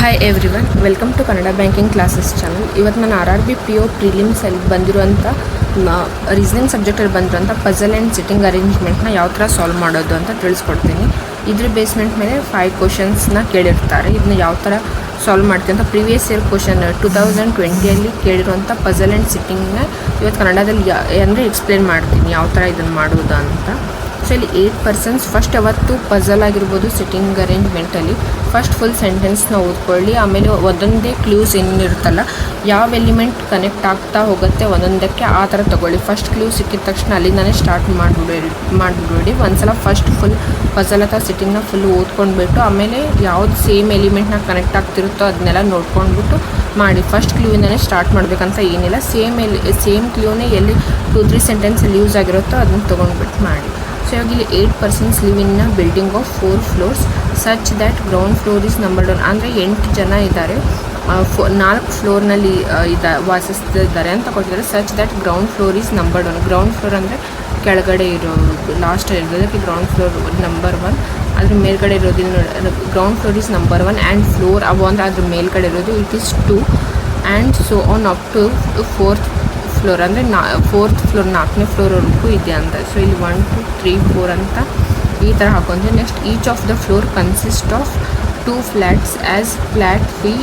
Hi everyone, welcome to Kannada banking classes channel. ಇವತ್ತು ನಾನು RRB PO ಪ್ರಿಲಿಮ್ಸಲ್ಲಿ ಬಂದಿರುವಂಥ ರೀಸನಿಂಗ್ ಸಬ್ಜೆಕ್ಟಲ್ಲಿ ಬಂದಿರುವಂಥ ಪಜಲ್ ಆ್ಯಂಡ್ ಸಿಟ್ಟಿಂಗ್ ಅರೇಂಜ್ಮೆಂಟ್ನ ಯಾವ ಥರ ಸಾಲ್ವ್ ಮಾಡೋದು ಅಂತ ತಿಳಿಸ್ಕೊಡ್ತೀನಿ. ಇದ್ರ ಬೇಸ್ಮೆಂಟ್ ಮೇಲೆ 5 ಕ್ವಶನ್ಸ್ನ ಕೇಳಿರ್ತಾರೆ. ಇದನ್ನ ಯಾವ ಥರ ಸಾಲ್ವ್ ಮಾಡ್ತೀವಿ ಅಂತ ಪ್ರೀವಿಯಸ್ ಇಯರ್ ಕ್ವಶನ್ 2020 ಕೇಳಿರುವಂಥ ಪಜಲ್ ಆ್ಯಂಡ್ ಸಿಟ್ಟಿಂಗ್ನ ಇವತ್ತು ಕನ್ನಡದಲ್ಲಿ ಅಂದರೆ ಎಕ್ಸ್ಪ್ಲೇನ್ ಮಾಡ್ತೀನಿ ಯಾವ ಥರ ಇದನ್ನು ಮಾಡೋದು ಅಂತ. ಸೊ ಇಲ್ಲಿ 8 ಪರ್ಸನ್ಸ್ ಫಸ್ಟ್ ಯಾವತ್ತು ಪಜಲ್ ಆಗಿರ್ಬೋದು ಸಿಟ್ಟಿಂಗ್ ಅರೇಂಜ್ಮೆಂಟಲ್ಲಿ ಫಸ್ಟ್ ಫುಲ್ ಸೆಂಟೆನ್ಸ್ನ ಓದ್ಕೊಳ್ಳಿ. ಆಮೇಲೆ ಒಂದೊಂದೇ ಕ್ಲೂಸ್ ಏನಿರುತ್ತಲ್ಲ, ಯಾವ ಎಲಿಮೆಂಟ್ ಕನೆಕ್ಟ್ ಆಗ್ತಾ ಹೋಗುತ್ತೆ ಒಂದೊಂದಕ್ಕೆ ಆ ಥರ ತೊಗೊಳ್ಳಿ. ಫಸ್ಟ್ ಕ್ಲೂ ಸಿಕ್ಕಿದ ತಕ್ಷಣ ಅಲ್ಲಿಂದನೇ ಸ್ಟಾರ್ಟ್ ಮಾಡಿಬಿಡಬೇಡಿ. ಒಂದ್ಸಲ ಫಸ್ಟ್ ಫುಲ್ ಪಜಲ್ ಅಥವಾ ಸಿಟ್ಟಿಂಗ್ನ ಫುಲ್ ಓದ್ಕೊಂಡ್ಬಿಟ್ಟು ಆಮೇಲೆ ಯಾವ್ದು ಸೇಮ್ ಎಲಿಮೆಂಟ್ನ ಕನೆಕ್ಟ್ ಆಗ್ತಿರುತ್ತೋ ಅದನ್ನೆಲ್ಲ ನೋಡ್ಕೊಂಡ್ಬಿಟ್ಟು ಮಾಡಿ. ಫಸ್ಟ್ ಕ್ಲೂವಿಂದನೇ ಸ್ಟಾರ್ಟ್ ಮಾಡಬೇಕಂತ ಏನಿಲ್ಲ. ಸೇಮ್ ಕ್ಲೂನೇ ಎಲ್ಲಿ 2-3 ಸೆಂಟೆನ್ಸಲ್ಲಿ ಯೂಸ್ ಆಗಿರುತ್ತೋ ಅದನ್ನ ತೊಗೊಂಡ್ಬಿಟ್ಟು ಮಾಡಿ. ಸೊ ಇವಾಗ ಇಲ್ಲಿ 8 persons live in a building of 4 floors such that ground floor is numbered 1. ಅಂದರೆ 8 ಜನ ಇದ್ದಾರೆ, 4 ಫ್ಲೋರ್ನಲ್ಲಿ ವಾಸಿಸ್ತಿದ್ದಾರೆ ಅಂತ ಕೊಟ್ಟಿದ್ದಾರೆ. Such that ground floor is numbered 1. Ground floor ಅಂದರೆ ಕೆಳಗಡೆ ಇರೋದು, ಲಾಸ್ಟಲ್ಲಿ ಇರೋದಕ್ಕೆ ಗ್ರೌಂಡ್ ಫ್ಲೋರ್ ನಂಬರ್ 1. ಅದ್ರ ಮೇಲ್ಗಡೆ ಇರೋದು ground floor is number 1 and floor ಅವು ಅಂದರೆ ಅದ್ರ ಮೇಲ್ಗಡೆ ಇರೋದು it is 2 and so on up to 4th floor. ಅಂದರೆ 4th ಫ್ಲೋರ್ 4ನೇ ಫ್ಲೋರ್ವರೆಗೂ ಇದೆ ಅಂತ. ಸೊ ಇಲ್ಲಿ 1 2 3 4 ಅಂತ ಈ ಥರ ಹಾಕೊಂಡ್ರೆ next each of the floor consist of 2 flats as flat P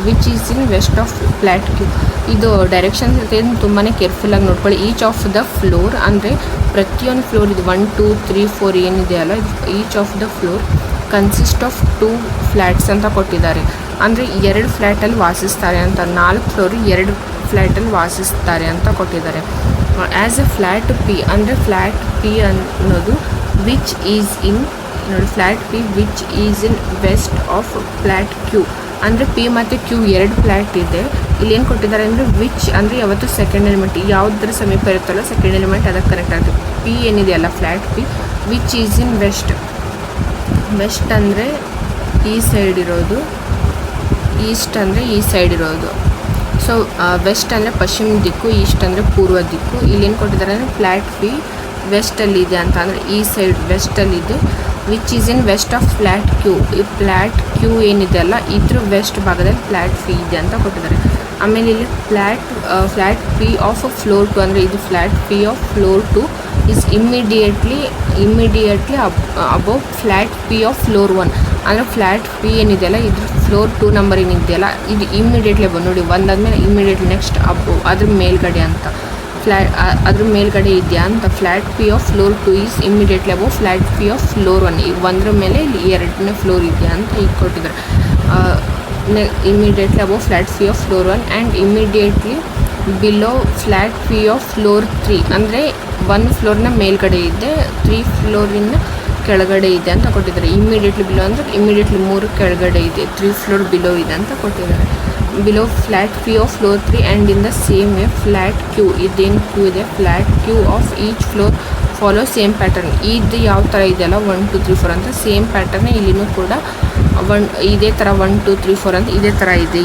which is in west of flat Q. ಇದು ಡೈರೆಕ್ಷನ್ಸ್ ಇರುತ್ತೆ, ತುಂಬಾ ಕೇರ್ಫುಲ್ಲಾಗಿ ನೋಡ್ಕೊಳ್ಳಿ. ಈಚ್ ಆಫ್ ದ ಫ್ಲೋರ್ ಅಂದರೆ ಪ್ರತಿಯೊಂದು ಫ್ಲೋರ್ ಇದು 1 2 3 4 ಏನಿದೆ ಅಲ್ಲ, each of the floor consist of 2 flats ಅಂತ ಕೊಟ್ಟಿದ್ದಾರೆ. ಅಂದರೆ 2 ಫ್ಲ್ಯಾಟಲ್ಲಿ ವಾಸಿಸ್ತಾರೆ ಅಂತ. 4 ಫ್ಲೋರು 2 ಫ್ಲ್ಯಾಟಲ್ಲಿ ವಾಸಿಸ್ತಾರೆ ಅಂತ ಕೊಟ್ಟಿದ್ದಾರೆ. ಆ್ಯಸ್ ಎ ಫ್ಲ್ಯಾಟ್ ಪಿ ಅಂದರೆ ಫ್ಲ್ಯಾಟ್ ಪಿ ಅನ್ನೋದು ವಿಚ್ ಈಸ್ ಇನ್ ನೋಡಿ, flat P which is in west of flat Q. ಅಂದರೆ ಪಿ ಮತ್ತು ಕ್ಯೂ 2 ಫ್ಲ್ಯಾಟ್ ಇದೆ. ಇಲ್ಲಿ ಏನು ಕೊಟ್ಟಿದ್ದಾರೆ ಅಂದರೆ ವಿಚ್ ಅಂದರೆ ಯಾವತ್ತು ಸೆಕೆಂಡ್ ಎಲಿಮೆಂಟ್ ಯಾವುದ್ರ ಸಮೀಪ ಇರುತ್ತಲ್ಲ ಸೆಕೆಂಡ್ ಎಲಿಮೆಂಟ್ ಅದಕ್ಕೆ ಕನೆಕ್ಟ್ ಆಗುತ್ತೆ. ಪಿ ಏನಿದೆಯಲ್ಲ flat P which is in west. West ಅಂದರೆ ಈ ಸೈಡ್ ಇರೋದು, ಈಸ್ಟ್ ಅಂದರೆ ಈ ಸೈಡ್ ಇರೋದು. ಸೊ ವೆಸ್ಟ್ ಅಂದರೆ ಪಶ್ಚಿಮ ದಿಕ್ಕು, ಈಸ್ಟ್ ಅಂದರೆ ಪೂರ್ವ ದಿಕ್ಕು. ಇಲ್ಲೇನು ಕೊಟ್ಟಿದ್ದಾರೆ ಅಂದರೆ ಫ್ಲ್ಯಾಟ್ ಪಿ ವೆಸ್ಟಲ್ಲಿದೆ ಅಂತ, ಅಂದರೆ ಈ ಸೈಡ್ ವೆಸ್ಟಲ್ಲಿದೆ. Which is in west of flat Q. ಈ ಫ್ಲ್ಯಾಟ್ ಕ್ಯೂ ಏನಿದೆ ಅಲ್ಲ ಇದ್ರ ವೆಸ್ಟ್ ಭಾಗದಲ್ಲಿ ಫ್ಲ್ಯಾಟ್ ಪಿ ಇದೆ ಅಂತ ಕೊಟ್ಟಿದ್ದಾರೆ. ಆಮೇಲೆ ಇಲ್ಲಿ ಫ್ಲ್ಯಾಟ್ ಪಿ ಆಫ್ ಫ್ಲೋರ್ 2 ಅಂದರೆ ಇದು flat P of floor 2 is immediately above flat P of floor 1. ಅಂದರೆ ಫ್ಲ್ಯಾಟ್ ಪಿ ಏನಿದೆಯಲ್ಲ ಇದ್ರ ಫ್ಲೋರ್ 2 ನಂಬರ್ ಏನಿದೆಯಲ್ಲ ಇದು ಇಮ್ಮಿಡಿಯೇಟ್ಲಿ ಬಂದು ನೋಡಿ, ಒಂದಾದ್ಮೇಲೆ ಇಮ್ಮಿಡಿಯೇಟ್ಲಿ ನೆಕ್ಸ್ಟ್ ಅಬೌವ್ ಅದ್ರ ಮೇಲ್ಗಡೆ ಅಂತ ಅದ್ರ ಮೇಲ್ಗಡೆ ಇದೆಯಾ ಅಂತ. Flat P of floor 2 is immediately above flat P of floor 1. ಈಗ ಒಂದ್ರ ಮೇಲೆ ಇಲ್ಲಿ 2ನೇ ಫ್ಲೋರ್ ಇದೆಯಾ ಅಂತ ಈಗ ಕೊಟ್ಟಿದ್ದಾರೆ. Immediately above flat P of floor 1 and immediately below flat P of floor 3. ಅಂದರೆ 1 ಫ್ಲೋರ್ನ ಮೇಲ್ಗಡೆ ಇದೆ, 3 ಫ್ಲೋರಿನ ಕೆಳಗಡೆ ಇದೆ ಅಂತ ಕೊಟ್ಟಿದ್ದಾರೆ. ಇಮ್ಮಿಡಿಯೇಟ್ಲಿ ಬಿಲೋ ಅಂದರೆ ಇಮ್ಮಿಡಿಯೇಟ್ಲಿ 3 ಕೆಳಗಡೆ ಇದೆ, 3 ಫ್ಲೋರ್ ಬಿಲೋ ಇದೆ ಅಂತ ಕೊಟ್ಟಿದ್ದಾರೆ. Below flat P of floor 3 and in the same way flat Q ಇದೇನು ಕ್ಯೂ ಇದೆ flat Q of each floor follow same pattern. ಇದು ಯಾವ ಥರ ಇದೆಯಲ್ಲ 1 2 3 4 ಅಂತ ಸೇಮ್ ಪ್ಯಾಟರ್ನ್ ಇಲ್ಲಿನೂ ಕೂಡ ಇದೇ ಥರ 1 2 3 4 ಅಂತ ಇದೇ ಥರ ಇದೆ,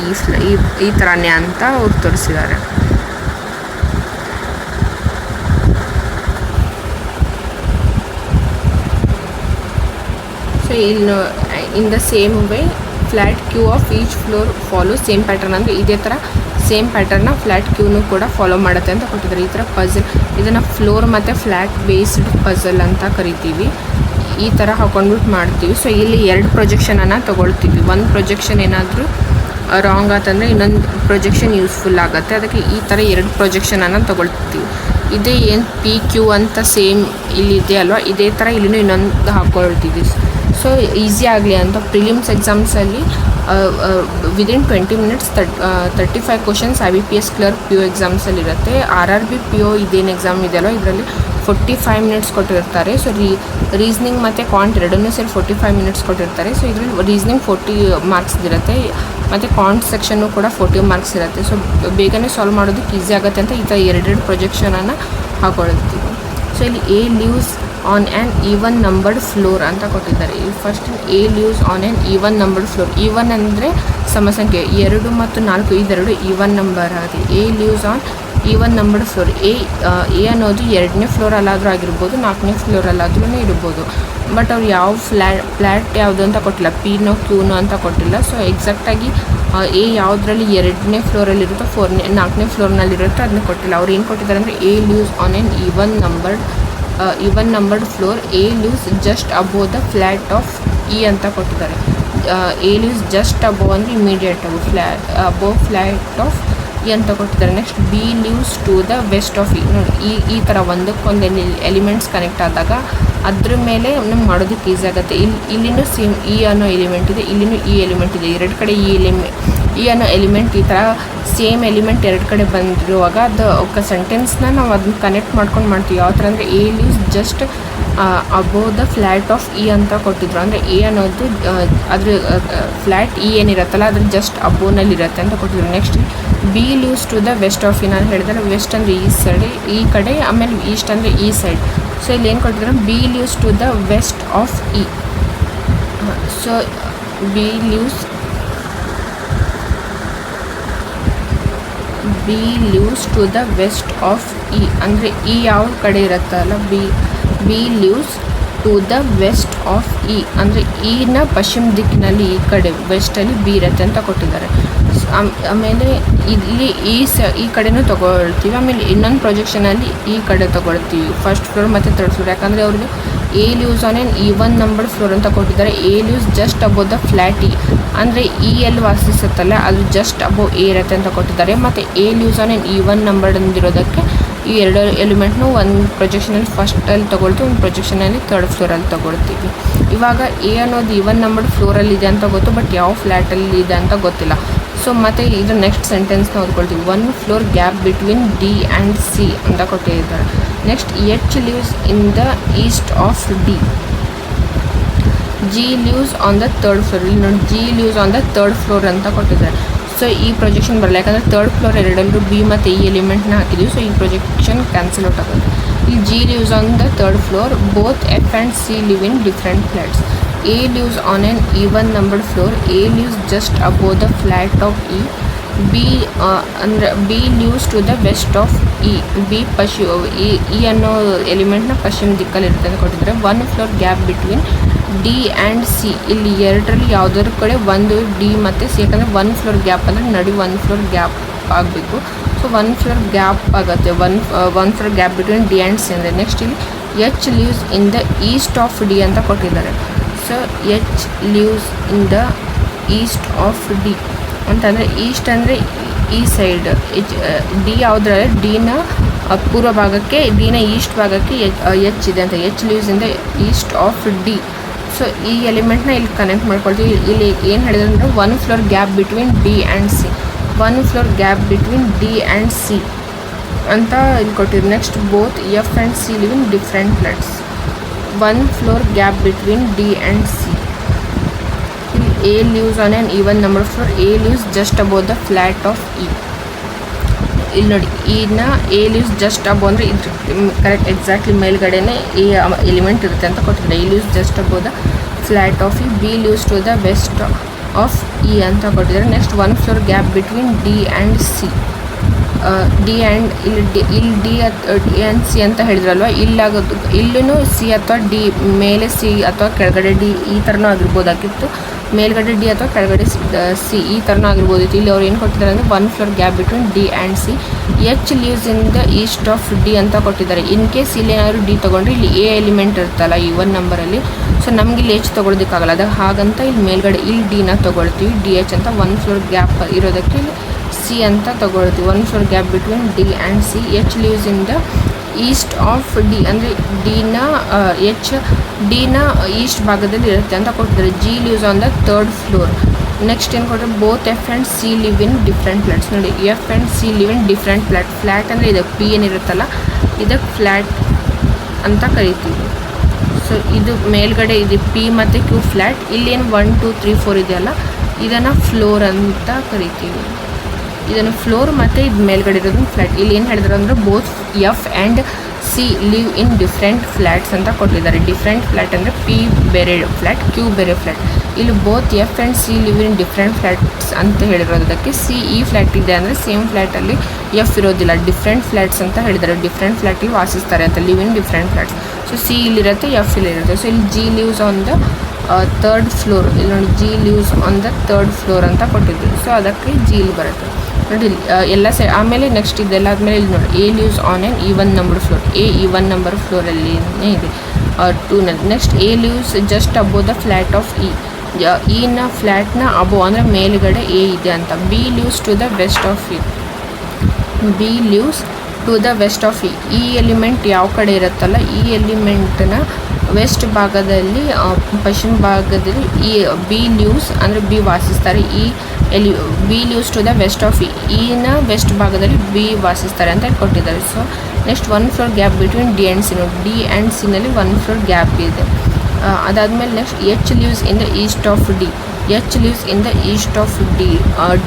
ಈ ಥರನೇ ಅಂತ ಅವ್ರು ತೋರಿಸಿದ್ದಾರೆ. So in the same way flat Q of each floor follow same pattern ಅಂದರೆ ಇದೇ ಥರ ಸೇಮ್ ಪ್ಯಾಟರ್ನ ಫ್ಲ್ಯಾಟ್ ಕ್ಯೂನು ಕೂಡ ಫಾಲೋ ಮಾಡುತ್ತೆ ಅಂತ ಕೊಟ್ಟಿದ್ದಾರೆ. ಈ ಥರ ಪಜಲ್ ಇದನ್ನು ಫ್ಲೋರ್ ಮತ್ತು ಫ್ಲ್ಯಾಟ್ ಬೇಸ್ಡ್ ಪಜಲ್ ಅಂತ ಕರಿತೀವಿ. ಈ ಥರ ಹಾಕೊಂಡ್ಬಿಟ್ಟು ಮಾಡ್ತೀವಿ. ಸೊ ಇಲ್ಲಿ 2 ಪ್ರೊಜೆಕ್ಷನನ್ನು ತೊಗೊಳ್ತೀವಿ. ಒಂದು ಪ್ರೊಜೆಕ್ಷನ್ ಏನಾದರೂ ರಾಂಗ್ ಆತಂದರೆ ಇನ್ನೊಂದು ಪ್ರೊಜೆಕ್ಷನ್ ಯೂಸ್ಫುಲ್ ಆಗುತ್ತೆ. ಅದಕ್ಕೆ ಈ ಥರ 2 ಪ್ರೊಜೆಕ್ಷನನ್ನು ತೊಗೊಳ್ತೀವಿ. ಇದೇ ಏನು ಪಿ ಕ್ಯೂ ಅಂತ ಸೇಮ್ ಇಲ್ಲಿದೆ ಅಲ್ವಾ, ಇದೇ ಥರ ಇಲ್ಲಿನೂ ಇನ್ನೊಂದು ಹಾಕ್ಕೊಳ್ತೀವಿ. ಸೊ ಈಸಿ ಆಗಲಿ ಅಂತ ಪ್ರಿಲಿಮ್ಸ್ ಎಕ್ಸಾಮ್ಸಲ್ಲಿ within 20 minutes 35 questions IBPS clerk PO ಎಕ್ಸಾಮ್ಸಲ್ಲಿ ಇರುತ್ತೆ. RRB PO ಇದೇನು ಎಕ್ಸಾಮ್ ಇದೆಯಲ್ಲ ಇದರಲ್ಲಿ 45 ಮಿನಿಟ್ಸ್ ಕೊಟ್ಟಿರ್ತಾರೆ. ಸೊ ರೀಸ್ನಿಂಗ್ ಮತ್ತು ಕ್ವಾಂಟ್ ಎರಡನ್ನೂ ಸೇರಿ 45 ಮಿನಿಟ್ಸ್ ಕೊಟ್ಟಿರ್ತಾರೆ. ಸೊ ಇದರಲ್ಲಿ ರೀಸ್ನಿಂಗ್ 40 ಮಾರ್ಕ್ಸ್ ಇರುತ್ತೆ ಮತ್ತು ಕ್ವಾಂಟ್ ಸೆಕ್ಷನ್ನು ಕೂಡ 40 ಮಾರ್ಕ್ಸ್ ಇರುತ್ತೆ. ಸೊ ಬೇಗನೆ ಸಾಲ್ವ್ ಮಾಡೋದಕ್ಕೆ ಈಸಿ ಆಗುತ್ತೆ ಅಂತ ಈ ಥರ 2 ಪ್ರೊಜೆಕ್ಷನನ್ನು ಹಾಕೊಳ್ತೀವಿ. ಸೊ ಇಲ್ಲಿ A lives on an even numbered floor ಅಂತ ಕೊಟ್ಟಿದ್ದಾರೆ. First A lives on an even numbered floor. Even ಅಂದರೆ ಸಮಸಂಖ್ಯೆ 2 ಮತ್ತು 4 ಇದೆರಡು ಈವನ್ ನಂಬರ್ ಆಗಿದೆ. A lives on even numbered floor. A ಅನ್ನೋದು 2ನೇ ಫ್ಲೋರಲ್ಲಾದರೂ ಆಗಿರ್ಬೋದು, 4ನೇ ಫ್ಲೋರಲ್ಲಾದ್ರೂ ಇರ್ಬೋದು. ಬಟ್ ಅವ್ರು ಯಾವ ಫ್ಲ್ಯಾಟ್ ಯಾವುದು ಅಂತ ಕೊಟ್ಟಿಲ್ಲ, ಪಿನೋ ಕ್ಯೂನೋ ಅಂತ ಕೊಟ್ಟಿಲ್ಲ. ಸೊ ಎಕ್ಸಾಕ್ಟಾಗಿ ಎ ಯಾವುದರಲ್ಲಿ 2ನೇ ಫ್ಲೋರಲ್ಲಿರುತ್ತೋ 4ನೇ ಫ್ಲೋರ್ನಲ್ಲಿರುತ್ತೋ ಅದನ್ನ ಕೊಟ್ಟಿಲ್ಲ. ಅವ್ರು ಏನು ಕೊಟ್ಟಿದ್ದಾರೆ ಅಂದರೆ A lives on an even numbered floor. A lives just above the flat of E ಅಂತ ಕೊಟ್ಟಿದ್ದಾರೆ. ಎ ಲಿವ್ಸ್ ಜಸ್ಟ್ ಅಬೋವ್ ಅಂದರೆ immediate above flat of E ಅಂತ ಕೊಟ್ಟಿದ್ದಾರೆ. Next B lives to the west of E. ನೋಡಿ ಈ ಥರ ಒಂದಕ್ಕೊಂದು elements connect ಆದಾಗ ಅದ್ರ ಮೇಲೆ ನಮ್ಗೆ ಮಾಡೋದಕ್ಕೆ ಈಸಿ ಆಗುತ್ತೆ. ಇಲ್ಲಿನೂ ಸೇಮ್ ಇ ಅನ್ನೋ ಎಲಿಮೆಂಟ್ ಇದೆ, ಇಲ್ಲಿನೂ ಇ ಎಲಿಮೆಂಟ್ ಇದೆ. 2 ಕಡೆ ಇ ಅನ್ನೋ ಎಲಿಮೆಂಟ್ ಈ ಥರ ಸೇಮ್ ಎಲಿಮೆಂಟ್ 2 ಕಡೆ ಬಂದಿರುವಾಗ ಅದು ಸೆಂಟೆನ್ಸ್ನ ನಾವು ಅದನ್ನ ಕನೆಕ್ಟ್ ಮಾಡ್ಕೊಂಡು ಮಾಡ್ತೀವಿ. ಯಾವ ಥರ ಅಂದರೆ A lives just above the flat of E ಅಂತ ಕೊಟ್ಟಿದ್ರು. ಅಂದರೆ ಎ ಅನ್ನೋದು ಅದ್ರ ಫ್ಲ್ಯಾಟ್ ಇ ಏನಿರುತ್ತಲ್ಲ ಅದ್ರ ಜಸ್ಟ್ ಅಬೋನಲ್ಲಿರುತ್ತೆ ಅಂತ ಕೊಟ್ಟಿದ್ರು. Next B lives to the west of E. ನಾನು ಹೇಳಿದ್ರೆ ವೆಸ್ಟ್ ಅಂದರೆ ಈ ಸೈಡ್, ಈ ಕಡೆ, ಆಮೇಲೆ ಈಸ್ಟ್ ಅಂದರೆ ಈ ಸೈಡ್. ಸೊ ಇಲ್ಲಿ ಏನು ಕೊಟ್ಟಿದ್ದಾರೆ, B lives to the west of E. So B lives to the west of E ಅಂದರೆ ಇ ಯಾವ ಕಡೆ ಇರುತ್ತಲ್ಲ, B lives to the west of E ಅಂದರೆ ಇನ ಪಶ್ಚಿಮ ದಿಕ್ಕಿನಲ್ಲಿ ಈ ಕಡೆ ವೆಸ್ಟಲ್ಲಿ ಬಿ ಇರುತ್ತೆ ಅಂತ ಕೊಟ್ಟಿದ್ದಾರೆ. ಆಮೇಲೆ ಇಲ್ಲಿ ಈ ಕಡೆನೂ ತೊಗೊಳ್ತೀವಿ. ಆಮೇಲೆ ಇನ್ನೊಂದು ಪ್ರೊಜೆಕ್ಷನಲ್ಲಿ ಈ ಕಡೆ ತೊಗೊಳ್ತೀವಿ, ಫಸ್ಟ್ ಫ್ಲೋರ್ ಮತ್ತು 3rd ಫ್ಲೋರ್. ಯಾಕಂದರೆ ಅವ್ರಿಗೆ A lives on an even numbered floor ಅಂತ ಕೊಟ್ಟಿದ್ದಾರೆ. A lives just above the flat E ಅಂದರೆ ಇ ಎಲ್ಲಿ ವಾಸಿಸುತ್ತಲ್ಲ ಅದು ಜಸ್ಟ್ ಅಬೋವ್ ಎ ಇರುತ್ತೆ ಅಂತ ಕೊಟ್ಟಿದ್ದಾರೆ. ಮತ್ತು A lives on an even numbered ಅಂದಿರೋದಕ್ಕೆ ಈ 2 ಎಲಿಮೆಂಟ್ನು ಒಂದು ಪ್ರೊಜೆಕ್ಷನಲ್ಲಿ ಫಸ್ಟಲ್ಲಿ ತೊಗೊಳ್ತೀವಿ, ಒಂದು ಪ್ರೊಜೆಕ್ಷನಲ್ಲಿ 3rd ಫ್ಲೋರಲ್ಲಿ ತೊಗೊಳ್ತೀವಿ. ಇವಾಗ ಎ ಅನ್ನೋದು ಈವನ್ ನಂಬರ್ಡ್ ಫ್ಲೋರಲ್ಲಿ ಇದೆ ಅಂತ ಗೊತ್ತು, ಬಟ್ ಯಾವ ಫ್ಲ್ಯಾಟಲ್ಲಿ ಇದೆ ಅಂತ ಗೊತ್ತಿಲ್ಲ. ಸೊ ಮತ್ತು ಇದು ನೆಕ್ಸ್ಟ್ ಸೆಂಟೆನ್ಸ್ನ ಓದ್ಕೊಳ್ತೀವಿ. 1 floor gap between D and C ಅಂತ ಕೊಟ್ಟಿದ್ದಾರೆ. Next H lives in the east of D. G lives on the 3rd floor. ಇಲ್ಲಿ ನೋಡಿ G lives on the 3rd floor ಅಂತ ಕೊಟ್ಟಿದ್ದಾರೆ. ಸೊ ಈ ಪ್ರೊಜೆಕ್ಷನ್ ಬರಲ್ಲ, ಯಾಕಂದರೆ 3rd ಫ್ಲೋರ್ ಎರಡಲ್ಲೂ ಬಿ ಮತ್ತು ಇ ಎಲಿಮೆಂಟ್ನ ಹಾಕಿದ್ದೀವಿ. ಸೊ ಈ ಪ್ರೊಜೆಕ್ಷನ್ ಕ್ಯಾನ್ಸಲ್ ಔಟ್ ಆಗುತ್ತೆ. ಇಲ್ಲಿ G lives on the 3rd floor. Both F and C live in different flats. A lives on an even numbered floor. A lives just above the flat of E. B lives to the west of E. E ಅನ್ನೋ ಎಲಿಮೆಂಟ್ನ ಪಶ್ಚಿಮ ದಿಕ್ಕಲ್ಲಿರುತ್ತೆ ಅಂತ ಕೊಟ್ಟಿದ್ದಾರೆ. 1 floor gap between D and C. ಇಲ್ಲಿ 2ರಲ್ಲಿ ಯಾವುದಾದ್ರು ಕಡೆ ಒಂದು D ಮತ್ತು ಸಿ, ಯಾಕಂದರೆ 1 ಫ್ಲೋರ್ ಗ್ಯಾಪ್ ಅಂದರೆ ನಡು 1 ಫ್ಲೋರ್ ಗ್ಯಾಪ್ ಆಗಬೇಕು. ಸೊ 1 ಫ್ಲೋರ್ ಗ್ಯಾಪ್ ಆಗುತ್ತೆ. 1 floor gap between D and C ಅಂದರೆ. ನೆಕ್ಸ್ಟ್ ಇಲ್ಲಿ H lives in the east of D ಅಂತ ಕೊಟ್ಟಿದ್ದಾರೆ. So H lives in the east of D ಅಂತಂದರೆ ಈಸ್ಟ್ ಅಂದರೆ ಈ ಸೈಡ್, ಡಿ ಯಾವುದ್ರಲ್ಲಿ ಡಿನ ಪೂರ್ವ ಭಾಗಕ್ಕೆ, ಡಿನ ಈಸ್ಟ್ ಭಾಗಕ್ಕೆ ಎಚ್ ಇದೆ ಅಂತ. H lives in the east of D. So ಈ ಎಲಿಮೆಂಟ್ನ ಇಲ್ಲಿ ಕನೆಕ್ಟ್ ಮಾಡ್ಕೊಳ್ತೀವಿ. ಇಲ್ಲಿ ಏನು ಹೇಳಿದ್ರು ಅಂದರೆ 1 floor gap between D and C. 1 floor gap between D and C ಅಂತ ಇಲ್ಲಿ ಕೊಟ್ಟಿದ್ರು. Next both F and C live in different flats. 1 floor gap between D and C. A lives on an even number of floor. A lives just above the flat of E. ಇಲ್ಲಿ ನೋಡಿ ಇನ್ನ A lives just above ಅಂದರೆ ಇದು correct exactly ಮೇಲ್ಗಡೆನೇ A element ಇರುತ್ತೆ ಅಂತ ಕೊಟ್ಟಿದ್ದಾರೆ. A lives just above the flat of E. B lives to the west of E ಅಂತ ಕೊಟ್ಟಿದ್ದಾರೆ. Next 1 floor gap between D and C. D and ಇಲ್ಲಿ D and C ಅಂತ ಹೇಳಿದ್ರಲ್ವ, ಇಲ್ಲಾಗೋದು ಇಲ್ಲೂ ಸಿ ಅಥವಾ ಡಿ, ಮೇಲೆ ಸಿ ಅಥವಾ ಕೆಳಗಡೆ ಡಿ ಈ ಥರನೂ ಆಗಿರ್ಬೋದಾಗಿತ್ತು. ಮೇಲ್ಗಡೆ ಡಿ ಅಥವಾ ಕೆಳಗಡೆ ಸಿ ಈ ಥರನೂ ಆಗಿರ್ಬೋದಿತ್ತು. ಇಲ್ಲಿ ಅವ್ರು ಏನು ಕೊಟ್ಟಿದ್ದಾರೆ ಅಂದರೆ 1 floor gap between D and C. H lives in the east of D ಅಂತ ಕೊಟ್ಟಿದ್ದಾರೆ. ಇನ್ ಕೇಸ್ ಇಲ್ಲಿ ಏನಾದರೂ ಡಿ ತೊಗೊಂಡ್ರೆ ಇಲ್ಲಿ ಎ ಎಲಿಮೆಂಟ್ ಇರುತ್ತಲ್ಲ ಈ 1 ನಂಬರಲ್ಲಿ, ಸೊ ನಮ್ಗೆ ಇಲ್ಲಿ ಎಚ್ ತೊಗೊಳೋದಕ್ಕಾಗಲ್ಲ. ಅದು ಹಾಗಂತ ಇಲ್ಲಿ ಮೇಲ್ಗಡೆ ಇಲ್ಲಿ ಡಿನ ತೊಗೊಳ್ತೀವಿ, ಡಿ ಎಚ್ ಅಂತ. 1 ಫ್ಲೋರ್ ಗ್ಯಾಪ್ ಇರೋದಕ್ಕೆ ಇಲ್ಲಿ ಸಿ ಅಂತ ತೊಗೊಳ್ತೀವಿ. 1 floor gap between D and C. H lives in the east of D ಅಂದರೆ ಡಿನ ಈಸ್ಟ್ ಭಾಗದಲ್ಲಿ ಇರುತ್ತೆ ಅಂತ ಕೊಟ್ಟಿದ್ದಾರೆ. G lives on the 3rd floor. Next ಏನು ಕೊಟ್ಟರೆ both F and C live in different flats. ನೋಡಿ F and C live in different flat. Flat ಅಂದರೆ ಇದಕ್ಕೆ ಪಿ ಏನಿರುತ್ತಲ್ಲ ಇದಕ್ಕೆ ಫ್ಲ್ಯಾಟ್ ಅಂತ ಕರಿತೀವಿ. ಸೊ ಇದು ಮೇಲ್ಗಡೆ ಇದೆ ಪಿ ಮತ್ತು ಕ್ಯೂ ಫ್ಲ್ಯಾಟ್. ಇಲ್ಲೇನು 1 2 3 4 ಇದೆಯಲ್ಲ ಇದನ್ನು ಫ್ಲೋರ್ ಅಂತ ಕರಿತೀವಿ. ಇದನ್ನು ಫ್ಲೋರ್ ಮತ್ತು ಇದು ಮೇಲ್ಗಡೆ ಇರೋದನ್ನು ಫ್ಲ್ಯಾಟ್. ಇಲ್ಲಿ ಏನು ಹೇಳಿದ್ರು ಅಂದರೆ both F and C C live in different flats ಅಂತ ಕೊಟ್ಟಿದ್ದಾರೆ. ಡಿಫ್ರೆಂಟ್ ಫ್ಲ್ಯಾಟ್ ಅಂದರೆ ಪಿ ಬೇರೆ ಫ್ಲ್ಯಾಟ್, ಕ್ಯೂ ಬೇರೆ ಫ್ಲ್ಯಾಟ್. ಇಲ್ಲಿ both F and C live in different flats ಅಂತ ಹೇಳಿರೋದಕ್ಕೆ ಸಿ ಈ ಫ್ಲ್ಯಾಟ್ ಇದೆ ಅಂದರೆ ಸೇಮ್ ಫ್ಲ್ಯಾಟಲ್ಲಿ ಎಫ್ ಇರೋದಿಲ್ಲ, ಡಿಫ್ರೆಂಟ್ ಫ್ಲ್ಯಾಟ್ಸ್ ಅಂತ ಹೇಳಿದ್ದಾರೆ. ಡಿಫ್ರೆಂಟ್ ಫ್ಲ್ಯಾಟಲ್ಲಿ ವಾಸಿಸ್ತಾರೆ ಅಂತ, live in different flats. So C ಇಲ್ಲಿರುತ್ತೆ, ಎಫ್ ಇಲ್ಲಿರುತ್ತೆ. ಸೊ ಇಲ್ಲಿ G lives on the third floor, ಇಲ್ಲಿ ನೋಡಿ G lives on the third floor ಅಂತ ಕೊಟ್ಟಿದ್ರು. ಸೊ ಅದಕ್ಕೆ ಜಿ ಇಲ್ಲಿ ಬರುತ್ತೆ ನೋಡಿ ಎಲ್ಲ ಆಮೇಲೆ ನೆಕ್ಸ್ಟ್ ಇದೆಲ್ಲ ಆದಮೇಲೆ ಇಲ್ಲಿ ನೋಡಿ A lives on an even number floor. A even number ಫ್ಲೋರಲ್ಲಿನೇ ಇದೆ 2ನಲ್ಲಿ. Next A lives just above the flat of E. ಇನ ಫ್ಲ್ಯಾಟ್ನ ಅಬೋ ಅಂದರೆ ಮೇಲುಗಡೆ ಎ ಇದೆ ಅಂತ. B lives to the west of E. B lives to the west of E. ಈ ಎಲಿಮೆಂಟ್ ಯಾವ ಕಡೆ ಇರುತ್ತಲ್ಲ, ಈ ಎಲಿಮೆಂಟ್ನ ವೆಸ್ಟ್ ಭಾಗದಲ್ಲಿ, ಪಶ್ಚಿಮ ಭಾಗದಲ್ಲಿ ಈ ಬಿ ಲಿವ್ಸ್ ಅಂದರೆ ಬಿ ವಾಸಿಸ್ತಾರೆ. B lives to the west of E. ಇನ ವೆಸ್ಟ್ ಭಾಗದಲ್ಲಿ ಬಿ ವಾಸಿಸ್ತಾರೆ ಅಂತ ಕೊಟ್ಟಿದ್ದಾರೆ. So next 1 floor gap between D and C. D and ಸಿನಲ್ಲಿ 1 ಫ್ಲೋರ್ ಗ್ಯಾಪ್ ಇದೆ. ಅದಾದಮೇಲೆ next H lives in the east of D. H lives in the east of D.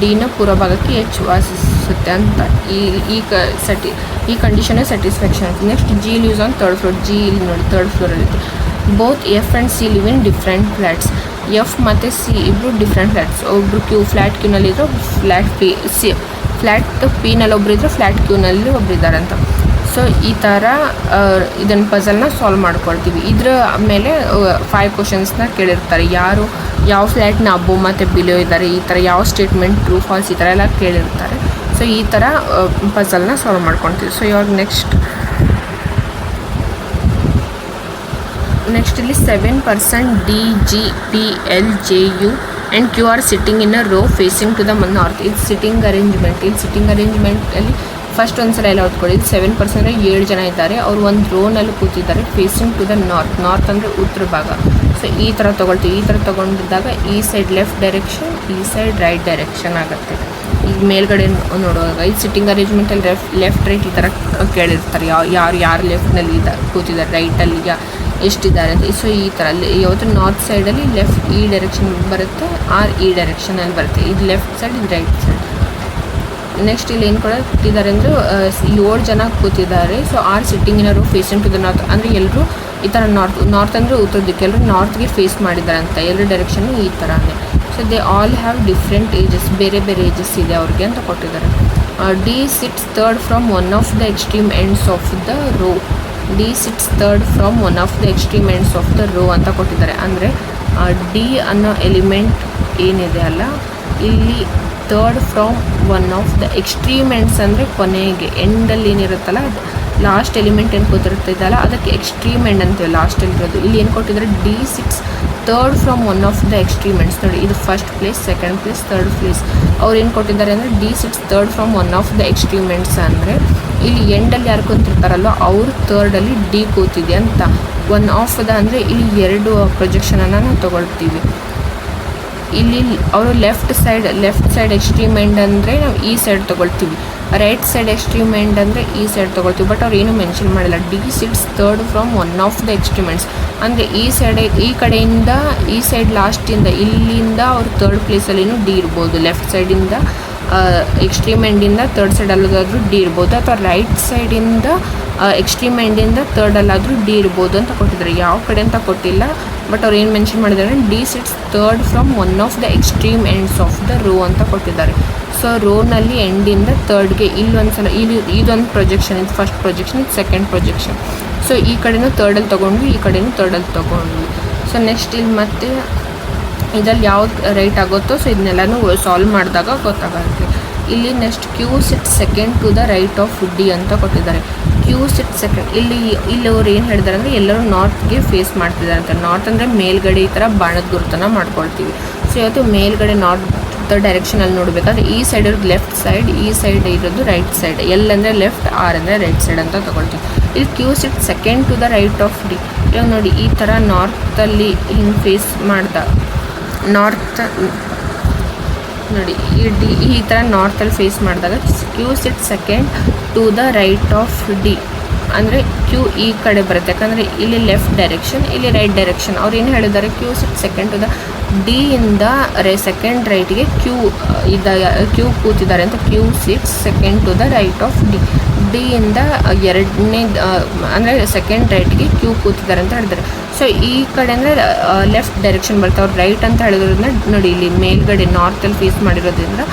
ಡಿನ ಪೂರ್ವ ಭಾಗಕ್ಕೆ ಎಚ್ ವಾಸಿಸುತ್ತೆ ಅಂತ ಈ condition satisfaction. Next G lives on third floor. G ಇಲ್ಲಿ ನೋಡಿ ಥರ್ಡ್ ಫ್ಲೋರಲ್ಲಿ. Both F and C live in different flats. F ಮತ್ತು ಸಿ ಇಬ್ಬರು ಡಿಫ್ರೆಂಟ್ ಫ್ಲ್ಯಾಟ್ಸ್. ಒಬ್ಬರು ಫ್ಲ್ಯಾಟ್ ಕ್ಯೂನಲ್ಲಿದ್ದರು, ಫ್ಲ್ಯಾಟ್ ಪಿನಲ್ಲಿ ಒಬ್ರು ಇದ್ದರು, ಫ್ಲ್ಯಾಟ್ ಕ್ಯೂನಲ್ಲಿ ಒಬ್ರು ಇದ್ದಾರೆ ಅಂತ. ಸೊ ಈ ಥರ ಇದನ್ನು ಪಝಲ್ನ ಸಾಲ್ವ್ ಮಾಡ್ಕೊಳ್ತೀವಿ. ಇದರ ಮೇಲೆ 5 ಕ್ವಶನ್ಸ್ನ ಕೇಳಿರ್ತಾರೆ. ಯಾವ ಫ್ಲ್ಯಾಟ್ನ ಅಬ್ಬೋ ಮತ್ತು ಬಿಲೋ ಇದ್ದಾರೆ, ಈ ಥರ ಯಾವ ಸ್ಟೇಟ್ಮೆಂಟ್ ಟ್ರೂ ಫಾಲ್ಸ್ ಈ ಥರ ಎಲ್ಲ ಕೇಳಿರ್ತಾರೆ. ಸೊ ಈ ಥರ ಪಝಲ್ನ ಸಾಲ್ವ್ ಮಾಡ್ಕೊಳ್ತೀವಿ. ಸೊ ಇವಾಗ ನೆಕ್ಸ್ಟ್ ಇಲ್ಲಿ 7% D, G, P, L, J, U and Q are sitting in a row facing to the north. ಇದು ಸಿಟ್ಟಿಂಗ್ ಅರೇಂಜ್ಮೆಂಟ್. ಇಲ್ಲಿ ಸಿಟ್ಟಿಂಗ್ ಅರೇಂಜ್ಮೆಂಟಲ್ಲಿ ಫಸ್ಟ್ ಒಂದ್ಸಲ ಎಲ್ಲ ಓದ್ಕೊಳ್ಳಿ. 7% ಅಂದರೆ 7 ಜನ ಇದ್ದಾರೆ, ಅವರು ಒಂದು ರೋನಲ್ಲಿ ಕೂತಿದ್ದಾರೆ facing to the north. North ಅಂದರೆ ಉತ್ತರ ಭಾಗ. ಸೊ ಈ ಥರ ತೊಗೊಳ್ತೀವಿ. ಈ ಥರ ತೊಗೊಂಡಿದ್ದಾಗ ಈ ಸೈಡ್ ಲೆಫ್ಟ್ ಡೈರೆಕ್ಷನ್, ಈ ಸೈಡ್ ರೈಟ್ ಡೈರೆಕ್ಷನ್ ಆಗುತ್ತೆ. ಈಗ ಮೇಲ್ಗಡೆ ನೋಡುವಾಗ ಈ ಸಿಟ್ಟಿಂಗ್ ಅರೇಂಜ್ಮೆಂಟಲ್ಲಿ ಲೆಫ್ಟ್ ರೈಟ್ ಈ ಥರ ಕೇಳಿರ್ತಾರೆ. ಯಾರು ಲೆಫ್ಟ್ನಲ್ಲಿ ಕೂತಿದ್ದಾರೆ, ರೈಟಲ್ಲಿ ಎಷ್ಟಿದ್ದಾರೆ ಅಂತ. ಸೊ ಈ ಥರ ಯಾವತ್ತು ನಾರ್ತ್ ಸೈಡಲ್ಲಿ ಲೆಫ್ಟ್ ಈ ಡೈರೆಕ್ಷನ್ ಬರುತ್ತೆ, ಆರ್ ಈ ಡೈರೆಕ್ಷನಲ್ಲಿ ಬರುತ್ತೆ. ಇದು ಲೆಫ್ಟ್ ಸೈಡ್, ಇದು ರೈಟ್ ಸೈಡ್. ನೆಕ್ಸ್ಟ್ ಇಲ್ಲಿ ಏನು ಕೊಟ್ಟಿದ್ದಾರೆ ಅಂದರೆ 7 ಜನ ಕೂತಿದ್ದಾರೆ. So are sitting in a row facing to the north ಅಂದರೆ ಎಲ್ಲರೂ ಈ ಥರ ನಾರ್ತ್ ಅಂದರೆ ಉತ್ತರ ದಿಕ್ಕು, ಎಲ್ಲರೂ ನಾರ್ತ್ಗೆ ಫೇಸ್ ಮಾಡಿದ್ದಾರೆ ಅಂತ. ಎರಡು ಡೈರೆಕ್ಷನ್ನು ಈ ಥರನೇ. So they all have different ages, ಬೇರೆ ಬೇರೆ ಏಜಸ್ ಇದೆ ಅವ್ರಿಗೆ ಅಂತ ಕೊಟ್ಟಿದ್ದಾರೆ. D sits third from one of the extreme ends of the rho. D sits third from one of the extreme ends of the rho ಅಂತ ಕೊಟ್ಟಿದ್ದಾರೆ. ಅಂದರೆ D ಅನ್ನೋ ಎಲಿಮೆಂಟ್ ಏನಿದೆ ಅಲ್ಲ, ಇಲ್ಲಿ third from one of the extreme ends ಅಂದರೆ ಕೊನೆಗೆ ಎಂಡಲ್ಲಿ ಏನಿರುತ್ತಲ್ಲ, ಅದು ಲಾಸ್ಟ್ ಎಲಿಮೆಂಟ್ ಏನು ಕೂತಿರ್ತಿದ್ದಲ್ಲ ಅದಕ್ಕೆ ಎಕ್ಸ್ಟ್ರೀಮ್ ಎಂಡ್ ಅಂತೀವಿ, ಲಾಸ್ಟಲ್ಲಿರೋದು. ಇಲ್ಲಿ ಏನು ಕೊಟ್ಟಿದ್ದಾರೆ, D sits third from one of the extreme ends. ನೋಡಿ ಇದು first place, second place, third place. ಅವ್ರು ಏನು ಕೊಟ್ಟಿದ್ದಾರೆ ಅಂದರೆ D sits third from one of the extreme ends ಅಂದರೆ ಇಲ್ಲಿ ಎಂಡಲ್ಲಿ ಯಾರು ಕೂತಿರ್ತಾರಲ್ವ ಅವರು ಥರ್ಡಲ್ಲಿ ಡಿ ಕೂತಿದೆ ಅಂತ. ಒನ್ ಆಫ್ ದ ಅಂದರೆ ಇಲ್ಲಿ 2 ಪ್ರೊಜೆಕ್ಷನನ್ನು ನಾವು ತೊಗೊಳ್ತೀವಿ. ಇಲ್ಲಿ ಅವರು ಲೆಫ್ಟ್ ಸೈಡ್ ಎಕ್ಸ್ಟ್ರೀಮ್ ಎಂಡ್ ಅಂದರೆ ನಾವು ಈ ಸೈಡ್ ತೊಗೊಳ್ತೀವಿ, ರೈಟ್ ಸೈಡ್ ಎಕ್ಸ್ಟ್ರೀಮ್ ಎಂಡ್ ಅಂದರೆ ಈ ಸೈಡ್ ತೊಗೊಳ್ತೀವಿ. ಬಟ್ ಅವ್ರು ಏನೂ ಮೆನ್ಷನ್ ಮಾಡಿಲ್ಲ. D sits third from one of the extreme ends ಅಂದರೆ ಈ ಕಡೆಯಿಂದ ಈ ಸೈಡ್ ಲಾಸ್ಟಿಂದ ಇಲ್ಲಿಂದ ಅವ್ರು ಥರ್ಡ್ ಪ್ಲೇಸಲ್ಲಿನೂ ಡಿ ಇರ್ಬೋದು. ಲೆಫ್ಟ್ ಸೈಡಿಂದ ಎಕ್ಸ್ಟ್ರೀಮ್ ಎಂಡಿಂದ ಥರ್ಡ್ ಸೈಡ್ ಅಲ್ಲಾದರೂ ಡಿ ಇರ್ಬೋದು, ಅಥವಾ ರೈಟ್ ಸೈಡಿಂದ ಎಕ್ಸ್ಟ್ರೀಮ್ ಎಂಡಿಂದ ಥರ್ಡಲ್ಲಾದರೂ ಡಿ ಇರ್ಬೋದು ಅಂತ ಕೊಟ್ಟಿದ್ದಾರೆ. ಯಾವ ಕಡೆ ಅಂತ ಕೊಟ್ಟಿಲ್ಲ, ಬಟ್ ಅವ್ರು ಏನು ಮೆನ್ಷನ್ ಮಾಡಿದ್ದಾರೆ, D sits third from one of the extreme ends of the rho ಅಂತ ಕೊಟ್ಟಿದ್ದಾರೆ. ಸೊ ರೋನಲ್ಲಿ ಎಂಡಿಂದ ಥರ್ಡ್ಗೆ ಇಲ್ಲೊಂದ್ಸಲ ಇದೊಂದು ಪ್ರೊಜೆಕ್ಷನ್, ಇದು ಫಸ್ಟ್ ಪ್ರೊಜೆಕ್ಷನ್, ಇದು ಸೆಕೆಂಡ್ ಪ್ರೊಜೆಕ್ಷನ್. ಸೊ ಈ ಕಡೆನೂ ಥರ್ಡಲ್ಲಿ ತೊಗೊಂಡ್ವಿ, ಈ ಕಡೆನೂ ಥರ್ಡಲ್ಲಿ ತೊಗೊಂಡ್ವಿ. ಸೊ ನೆಕ್ಸ್ಟ್ ಇಲ್ಲಿ ಮತ್ತೆ ಇದರಲ್ಲಿ ಯಾವ್ದು ರೈಟ್ ಆಗುತ್ತೋ ಸೊ ಇದನ್ನೆಲ್ಲನೂ ಸಾಲ್ವ್ ಮಾಡಿದಾಗ ಗೊತ್ತಾಗುತ್ತೆ. ಇಲ್ಲಿ next Q sit second to the right of D ಅಂತ ಕೊಟ್ಟಿದ್ದಾರೆ. ಕ್ಯೂ ಸಿಟ್ ಸೆಕೆಂಡ್ ಇಲ್ಲಿ ಅವ್ರು ಏನು ಹೇಳಿದ್ದಾರೆ ಅಂದರೆ ಎಲ್ಲರೂ ನಾರ್ತ್ಗೆ ಫೇಸ್ ಮಾಡ್ತಿದ್ದಾರೆ ಅಂತ. ನಾರ್ತ್ ಅಂದರೆ ಮೇಲ್ಗಡೆ ಈ ಥರ ಬಾಣದ ಗುರುತನ್ನು ಮಾಡ್ಕೊಳ್ತೀವಿ. ಸೊ ಇವತ್ತು ಮೇಲ್ಗಡೆ ನಾರ್ತ್ ಡೈರೆಕ್ಷನಲ್ಲಿ ನೋಡಬೇಕಾದ್ರೆ ಈ ಸೈಡ್ ಇರೋದು ಲೆಫ್ಟ್ ಸೈಡ್, ಈ ಸೈಡ್ ಇರೋದು ರೈಟ್ ಸೈಡ್. ಎಲ್ ಅಂದರೆ ಲೆಫ್ಟ್, ಆರ್ ಅಂದರೆ ರೈಟ್ ಸೈಡ್ ಅಂತ ತೊಗೊಳ್ತೀವಿ. ಇಲ್ಲಿ Q sit second to the right of D. ಇವಾಗ ನೋಡಿ ಈ ಥರ ನಾರ್ತಲ್ಲಿ ಹಿಂಗೆ ಫೇಸ್ ಮಾಡಿದಾಗ ನಾರ್ತ್ ನೋಡಿ ಈ ಥರ ನಾರ್ತಲ್ಲಿ ಫೇಸ್ ಮಾಡಿದಾಗ Q sit second to the right of D ಅಂದರೆ ಕ್ಯೂ ಈ ಕಡೆ ಬರುತ್ತೆ. ಯಾಕಂದರೆ ಇಲ್ಲಿ ಲೆಫ್ಟ್ ಡೈರೆಕ್ಷನ್, ಇಲ್ಲಿ ರೈಟ್ ಡೈರೆಕ್ಷನ್. ಅವ್ರು ಏನು ಹೇಳಿದ್ದಾರೆ, Q sit second to the D ಇಂದ ಸೆಕೆಂಡ್ ರೈಟ್ಗೆ ಕ್ಯೂ ಕೂತಿದ್ದಾರೆ ಅಂತ. Q sit second to the right of D. ಡಿಯಿಂದ ಎರಡನೇ ಅಂದರೆ ಸೆಕೆಂಡ್ ರೈಟ್ಗೆ ಕ್ಯೂ ಕೂತಿದ್ದಾರೆ ಅಂತ ಹೇಳಿದ್ದಾರೆ. ಸೊ ಈ ಕಡೆ ಅಂದರೆ ಲೆಫ್ಟ್ ಡೈರೆಕ್ಷನ್ ಬರ್ತಾವೆ, ಅವ್ರು ರೈಟ್ ಅಂತ ಹೇಳಿದ್ರಿಂದ ನೋಡಿ ಇಲ್ಲಿ ಮೇಲ್ಗಡೆ ನಾರ್ತಲ್ಲಿ ಫೇಸ್ ಮಾಡಿರೋದ್ರಿಂದ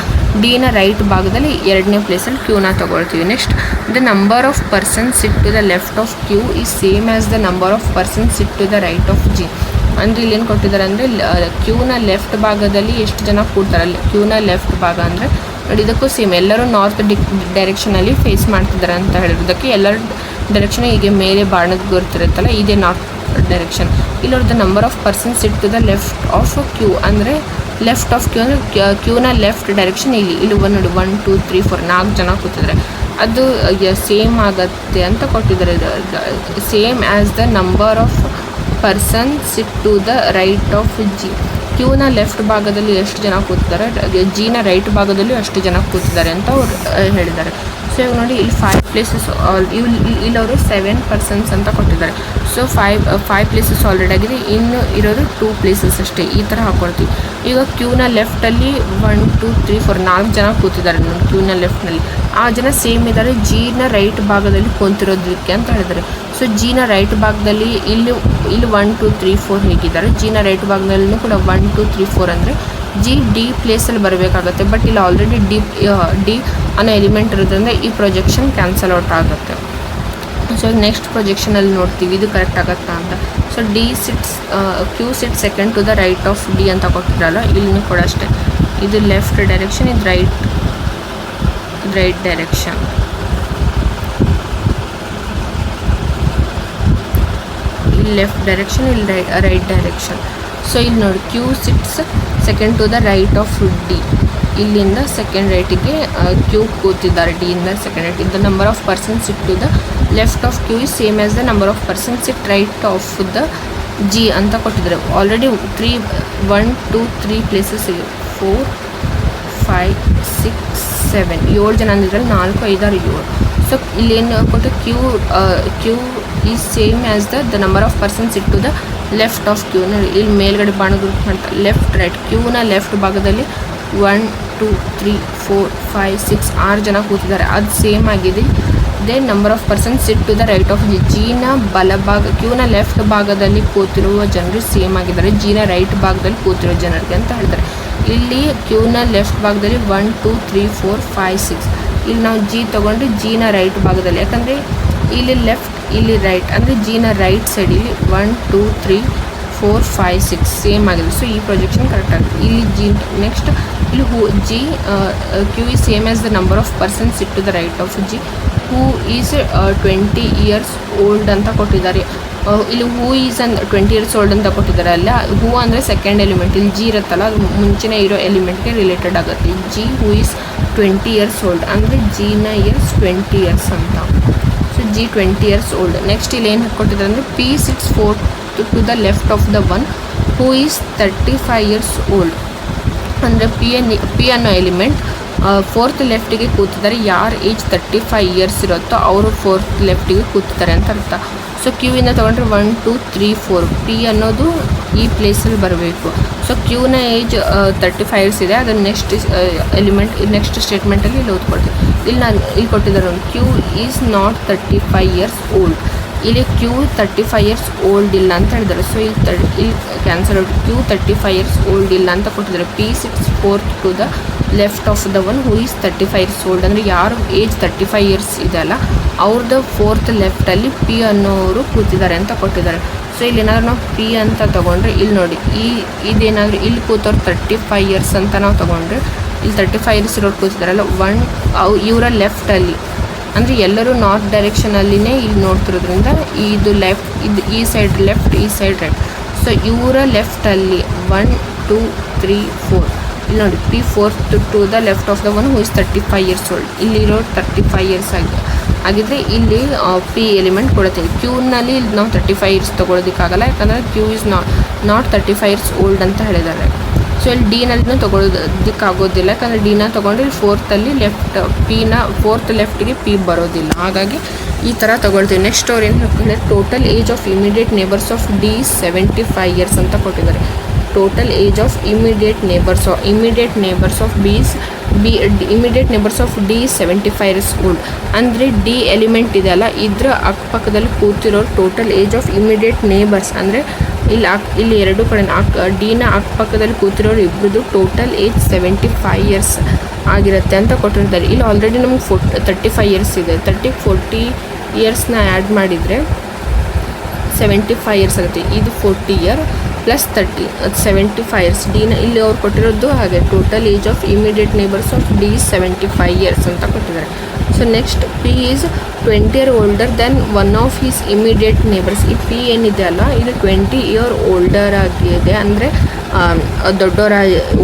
ಡಿನ ರೈಟ್ ಭಾಗದಲ್ಲಿ ಎರಡನೇ ಪ್ಲೇಸಲ್ಲಿ ಕ್ಯೂನ ತೊಗೊಳ್ತೀವಿ. Next the number of person sit to the left of Q is same as the number of person sit to the right of G. ಅಂದರೆ ಇಲ್ಲಿ ಏನು ಕೊಟ್ಟಿದ್ದಾರೆ ಅಂದರೆ ಕ್ಯೂನ ಲೆಫ್ಟ್ ಭಾಗದಲ್ಲಿ ಎಷ್ಟು ಜನ ಕೂಡ್ತಾರೆ, ಕ್ಯೂನ ಲೆಫ್ಟ್ ಭಾಗ ಅಂದರೆ ನೋಡಿ ಇದಕ್ಕೂ ಸೇಮ್ ಎಲ್ಲರೂ ನಾರ್ತ್ ಡೈರೆಕ್ಷನಲ್ಲಿ ಫೇಸ್ ಮಾಡ್ತಿದ್ದಾರೆ ಅಂತ ಹೇಳಿರೋದಕ್ಕೆ ಎಲ್ಲರ ಡೈರೆಕ್ಷನ್ ಹೀಗೆ ಮೇಲೆ ಬಾಣದ ಗುರುತಿರುತ್ತಲ್ಲ ಇದೇ ನಾರ್ತ್ ಡೈರೆಕ್ಷನ್. ಇಲ್ಲಿ ಅವ್ರದ್ದು number of person sit to the left of Q ಅಂದರೆ ಲೆಫ್ಟ್ ಆಫ್ ಕ್ಯೂ ಅಂದರೆ ಕ್ಯೂನ ಲೆಫ್ಟ್ ಡೈರೆಕ್ಷನ್ ಇಲ್ಲಿ ನೋಡಿ 1 2 3 4 4 ಜನ ಕೂತಿದ್ದಾರೆ. ಅದು ಸೇಮ್ ಆಗುತ್ತೆ ಅಂತ ಕೊಟ್ಟಿದ್ದಾರೆ. Same as the number of person sit to the right of G. ಕ್ಯೂನ ಲೆಫ್ಟ್ ಭಾಗದಲ್ಲಿ ಎಷ್ಟು ಜನ ಕೂತಿದ್ದಾರೆ, ಜಿನ ರೈಟ್ ಭಾಗದಲ್ಲೂ ಅಷ್ಟು ಜನ ಕೂತಿದ್ದಾರೆ ಅಂತ ಅವ್ರು ಹೇಳಿದ್ದಾರೆ. ಸೊ ಇವಾಗ ನೋಡಿ ಇಲ್ಲಿ 5 ಪ್ಲೇಸಸ್ ಇಲ್ಲಿ ಅವರು 7 ಪರ್ಸನ್ಸ್ ಅಂತ ಕೊಟ್ಟಿದ್ದಾರೆ. ಸೊ 5 ಪ್ಲೇಸಸ್ ಆಲ್ರೆಡಿ ಆಗಿದೆ, ಇನ್ನು ಇರೋದು 2 ಪ್ಲೇಸಸ್ ಅಷ್ಟೇ. ಈ ಥರ ಹಾಕ್ಕೊಳ್ತೀವಿ. ಈಗ ಕ್ಯೂನ ಲೆಫ್ಟಲ್ಲಿ 1 2 3 4 4 ಜನ ಕೂತಿದ್ದಾರೆ ನೋಡಿ ಕ್ಯೂನ ಲೆಫ್ಟ್ನಲ್ಲಿ. ಆ ಜನ ಸೇಮ್ ಇದ್ದಾರೆ ಜಿನ ರೈಟ್ ಭಾಗದಲ್ಲಿ ಕುಂತಿರೋದಕ್ಕೆ ಅಂತ ಹೇಳಿದ್ದಾರೆ. ಸೊ ಜಿನ ರೈಟ್ ಭಾಗದಲ್ಲಿ ಇಲ್ಲಿ 1 2 3 4 ಹೇಗಿದ್ದಾರೆ, ಜಿನ ರೈಟ್ ಭಾಗದಲ್ಲೂ ಕೂಡ 1 2 3 4 ಅಂದರೆ ಜಿ ಡಿ ಪ್ಲೇಸಲ್ಲಿ ಬರಬೇಕಾಗುತ್ತೆ. ಬಟ್ ಇಲ್ಲಿ ಆಲ್ರೆಡಿ ಡಿ ಅನ್ನೋ ಎಲಿಮೆಂಟ್ ಇರೋದ್ರಿಂದ ಈ ಪ್ರೊಜೆಕ್ಷನ್ ಕ್ಯಾನ್ಸಲ್ ಔಟ್ ಆಗುತ್ತೆ. ಸೊ ನೆಕ್ಸ್ಟ್ ಪ್ರೊಜೆಕ್ಷನಲ್ಲಿ ನೋಡ್ತೀವಿ ಇದು ಕರೆಕ್ಟ್ ಆಗುತ್ತಾ ಅಂತ. So Q sit second to the right of D ಅಂತ ಕೊಟ್ಟಿರಲ್ಲ, ಇಲ್ಲೂ ಕೂಡ ಅಷ್ಟೇ. ಇದು ಲೆಫ್ಟ್ ಡೈರೆಕ್ಷನ್, ಇದು ರೈಟ್ ಡೈರೆಕ್ಷನ್. ಇಲ್ಲಿ ಲೆಫ್ಟ್ ಡೈರೆಕ್ಷನ್, ಇಲ್ಲಿ ರೈಟ್ ಡೈರೆಕ್ಷನ್. ಸೊ ಇಲ್ಲಿ ನೋಡಿ Q sits second to the right of D. ಇಲ್ಲಿಂದ ಸೆಕೆಂಡ್ ರೈಟಿಗೆ ಕ್ಯೂ ಕೂತಿದ್ದಾರೆ, ಡಿಯಿಂದ second right. The number of person sit to the left of Q is same as the number of person sit right of the G ಅಂತ ಕೊಟ್ಟಿದ್ದಾರೆ. Already 1 2 3 places ಇದೆ. 4 5 6 7 7 ಜನ ಅಂದಿದ್ರಲ್ಲಿ 4 5 6 7. So ಇಲ್ಲೇನು ಕೊಟ್ಟು Q is same as the number of person sit to the left of Q. ಇಲ್ಲಿ ಮೇಲ್ಗಡೆ ಬಾಣ group ಮಾಡ್ತಾರೆ ಲೆಫ್ಟ್ ರೈಟ್. ಕ್ಯೂನ ಲೆಫ್ಟ್ ಭಾಗದಲ್ಲಿ 1 2 3 4 5 6 6 ಜನ ಕೂತಿದ್ದಾರೆ, ಅದು ಸೇಮ್ ಆಗಿದೆ. Then number of person sit to the right of ಜಿನ ಬಲಭಾಗ ಕ್ಯೂನ ಲೆಫ್ಟ್ ಭಾಗದಲ್ಲಿ ಕೂತಿರುವ ಜನರು ಸೇಮ್ ಆಗಿದ್ದಾರೆ ಜಿನ ರೈಟ್ ಭಾಗದಲ್ಲಿ ಕೂತಿರೋ ಜನರಿಗೆ ಅಂತ ಹೇಳ್ತಾರೆ. ಇಲ್ಲಿ ಕ್ಯೂನ ಲೆಫ್ಟ್ ಭಾಗದಲ್ಲಿ 1 2 3 4 5 6. ಇಲ್ಲಿ ನಾವು ಜಿ ತೊಗೊಂಡು ಜಿನ ರೈಟ್ ಭಾಗದಲ್ಲಿ, ಯಾಕಂದರೆ ಇಲ್ಲಿ ಲೆಫ್ಟ್ ಇಲ್ಲಿ ರೈಟ್ ಅಂದರೆ ಜಿನ ರೈಟ್ ಸೈಡ್ ಇಲ್ಲಿ 1 2 3 4 5 6 ಸೇಮ್ ಆಗಿದೆ. ಸೊ ಈ ಪ್ರೊಜೆಕ್ಷನ್ ಕರೆಕ್ಟ್ ಆಗುತ್ತೆ. ಇಲ್ಲಿ ಜಿ ನೆಕ್ಸ್ಟ್ ಇಲ್ಲಿ Q is same as the number of person sit to the right of G who is 20 years old ಅಂತ ಕೊಟ್ಟಿದ್ದಾರೆ. ಇಲ್ಲಿ ಹೂ ಈಸ್ 20 years ಓಲ್ಡ್ ಅಂತ ಕೊಟ್ಟಿದ್ದಾರೆ. ಅಲ್ಲ, ಹೂ ಅಂದರೆ ಸೆಕೆಂಡ್ ಎಲಿಮೆಂಟ್, ಇಲ್ಲಿ ಜಿ ಇರುತ್ತಲ್ಲ ಅದು ಮುಂಚೆನೇ ಇರೋ ಎಲಿಮೆಂಟ್ಗೆ ರಿಲೇಟೆಡ್ ಆಗುತ್ತೆ. G who is 20 years old ಅಂದರೆ ಜಿನ ಇಯರ್ಸ್ 20 years ಅಂತ. So G 20 years old. Next ಇಲ್ಲಿ ಏನು ಕೊಟ್ಟಿದ್ದಾರೆ ಅಂದರೆ P sits 4 to the left of the one who is 35 years old ಅಂದರೆ ಪಿ ಅನ್ನೋ ಎಲಿಮೆಂಟ್ 4th ಲೆಫ್ಟಿಗೆ ಕೂತಿದ್ದಾರೆ. ಯಾರು ಏಜ್ 35 years ಇರುತ್ತೋ ಅವರು 4th ಲೆಫ್ಟಿಗೆ ಕೂತಿದ್ದಾರೆ ಅಂತ ಅರ್ಥ. ಸೊ ಕ್ಯೂವಿಂದ ತೊಗೊಂಡ್ರೆ 1 2 3 4 ಪಿ ಅನ್ನೋದು ಈ ಪ್ಲೇಸಲ್ಲಿ ಬರಬೇಕು. ಸೊ ಕ್ಯೂನ ಏಜ್ 35 years ಇದೆ, ಅದನ್ನು ನೆಕ್ಸ್ಟ್ ಎಲಿಮೆಂಟ್ ನೆಕ್ಸ್ಟ್ ಸ್ಟೇಟ್ಮೆಂಟಲ್ಲಿ ಇಲ್ಲಿ ಓದ್ಕೊಳ್ತೀವಿ. ಇಲ್ಲಿ ಕೊಟ್ಟಿದ್ದಾರೆ Q is not 35 years old. ಇಲ್ಲಿ ಕ್ಯೂ 35 years ಓಲ್ಡ್ ಇಲ್ಲ ಅಂತ ಹೇಳಿದ್ದಾರೆ. ಸೊ ಇಲ್ಲಿ cancel out. Q 35 years old ಇಲ್ಲ ಅಂತ ಕೊಟ್ಟಿದ್ದಾರೆ. P sits 4th to the left of the one who is 35 years old ಅಂದರೆ ಯಾರು ಏಜ್ 35 years ಇದೆಯಲ್ಲ ಅವ್ರದ್ದು 4th ಲೆಫ್ಟಲ್ಲಿ ಪಿ ಅನ್ನೋರು ಕೂತಿದ್ದಾರೆ ಅಂತ ಕೊಟ್ಟಿದ್ದಾರೆ. ಸೊ ಇಲ್ಲಿ ಏನಾದರೂ ನಾವು ಪಿ ಅಂತ ತೊಗೊಂಡ್ರೆ ಇಲ್ಲಿ ನೋಡಿ ಇದೇನಾದರೂ ಇಲ್ಲಿ ಕೂತವ್ರು 35 years ಅಂತ ನಾವು ತೊಗೊಂಡ್ರೆ ಇಲ್ಲಿ 35 years ಇರೋರು ಕೂತಿದ್ದಾರಲ್ಲ ಇವರ ಲೆಫ್ಟಲ್ಲಿ ಅಂದರೆ ಎಲ್ಲರೂ ನಾರ್ತ್ ಡೈರೆಕ್ಷನಲ್ಲಿನೇ ಇಲ್ಲಿ ನೋಡ್ತಿರೋದ್ರಿಂದ ಇದು ಲೆಫ್ಟ್, ಇದು ಈ ಸೈಡ್ ಲೆಫ್ಟ್, ಈ ಸೈಡ್ ರೈಟ್. ಸೊ ಇವರ ಲೆಫ್ಟಲ್ಲಿ 1 2 3 4 ಇಲ್ಲಿ ನೋಡಿ P 4th to the left of the one who is 35 years old. ಇಲ್ಲಿರೋ 35 years ಆಗಿದ್ದರೆ ಇಲ್ಲಿ ಪಿ ಎಲಿಮೆಂಟ್ ಕೊಡುತ್ತೆ. ಕ್ಯೂನಲ್ಲಿ ಇಲ್ಲಿ ನಾವು 35 years ತೊಗೊಳೋದಕ್ಕಾಗಲ್ಲ, ಯಾಕಂದರೆ Q is not 35 years old ಅಂತ ಹೇಳಿದ್ದಾರೆ. ಸೊ ಇಲ್ಲಿ ಡಿನಲ್ಲಿನೂ ತೊಗೊಳೋದಕ್ಕಾಗೋದಿಲ್ಲ, ಯಾಕಂದರೆ ಡಿನ ತೊಗೊಂಡ್ರೆ ಇಲ್ಲಿ 4th ಲೆಫ್ಟ್ ಪಿನ 4th ಲೆಫ್ಟಿಗೆ ಪಿ ಬರೋದಿಲ್ಲ. ಹಾಗಾಗಿ ಈ ಥರ ತೊಗೊಳ್ತೀವಿ. ನೆಕ್ಸ್ಟ್ ಅವ್ರು ಏನು ಹೇಳ್ತಾರೆ total age of immediate neighbours of D 75 years ಅಂತ ಕೊಟ್ಟಿದ್ದಾರೆ. Total age of immediate neighbours of immediate neighbours of D 75 years old. ಅಂದರೆ ಡಿ ಎಲಿಮೆಂಟ್ ಇದೆಯಲ್ಲ, ಇದ್ರ ಅಕ್ಕಪಕ್ಕದಲ್ಲಿ ಕೂತಿರೋರು total age of immediate neighbours. ಅಂದರೆ ಇಲ್ಲಿ ಎರಡು ಕಡೆ ಡಿನ ಅಕ್ಕಪಕ್ಕದಲ್ಲಿ ಕೂತಿರೋರು ಇಬ್ಬರದು ಟೋಟಲ್ ಏಜ್ 75 ಇಯರ್ಸ್ ಆಗಿರುತ್ತೆ ಅಂತ ಕೊಟ್ಟಿರ್ತಾರೆ. ಇಲ್ಲಿ ಆಲ್ರೆಡಿ ನಮ್ಗೆ 35 ಇಯರ್ಸ್ ಇದೆ. 40 ಇಯರ್ಸ್ನ ಆ್ಯಡ್ ಮಾಡಿದರೆ 75 ಇಯರ್ಸ್ ಆಗುತ್ತೆ. ಇದು 40 ಇಯರ್ ಪ್ಲಸ್ 30 75 ಇಯರ್ಸ್. ಡಿನ ಇಲ್ಲಿ ಅವ್ರು ಕೊಟ್ಟಿರೋದು ಹಾಗೆ total age of immediate neighbours of D 75 years ಅಂತ ಕೊಟ್ಟಿದ್ದಾರೆ. So next P is 20 year older than one of his immediate neighbours. ಈ ಪಿ ಏನಿದೆ ಅಲ್ಲ, ಇದು 20 ಇಯರ್ ಓಲ್ಡರ್ ಆಗಿದೆ. ಅಂದರೆ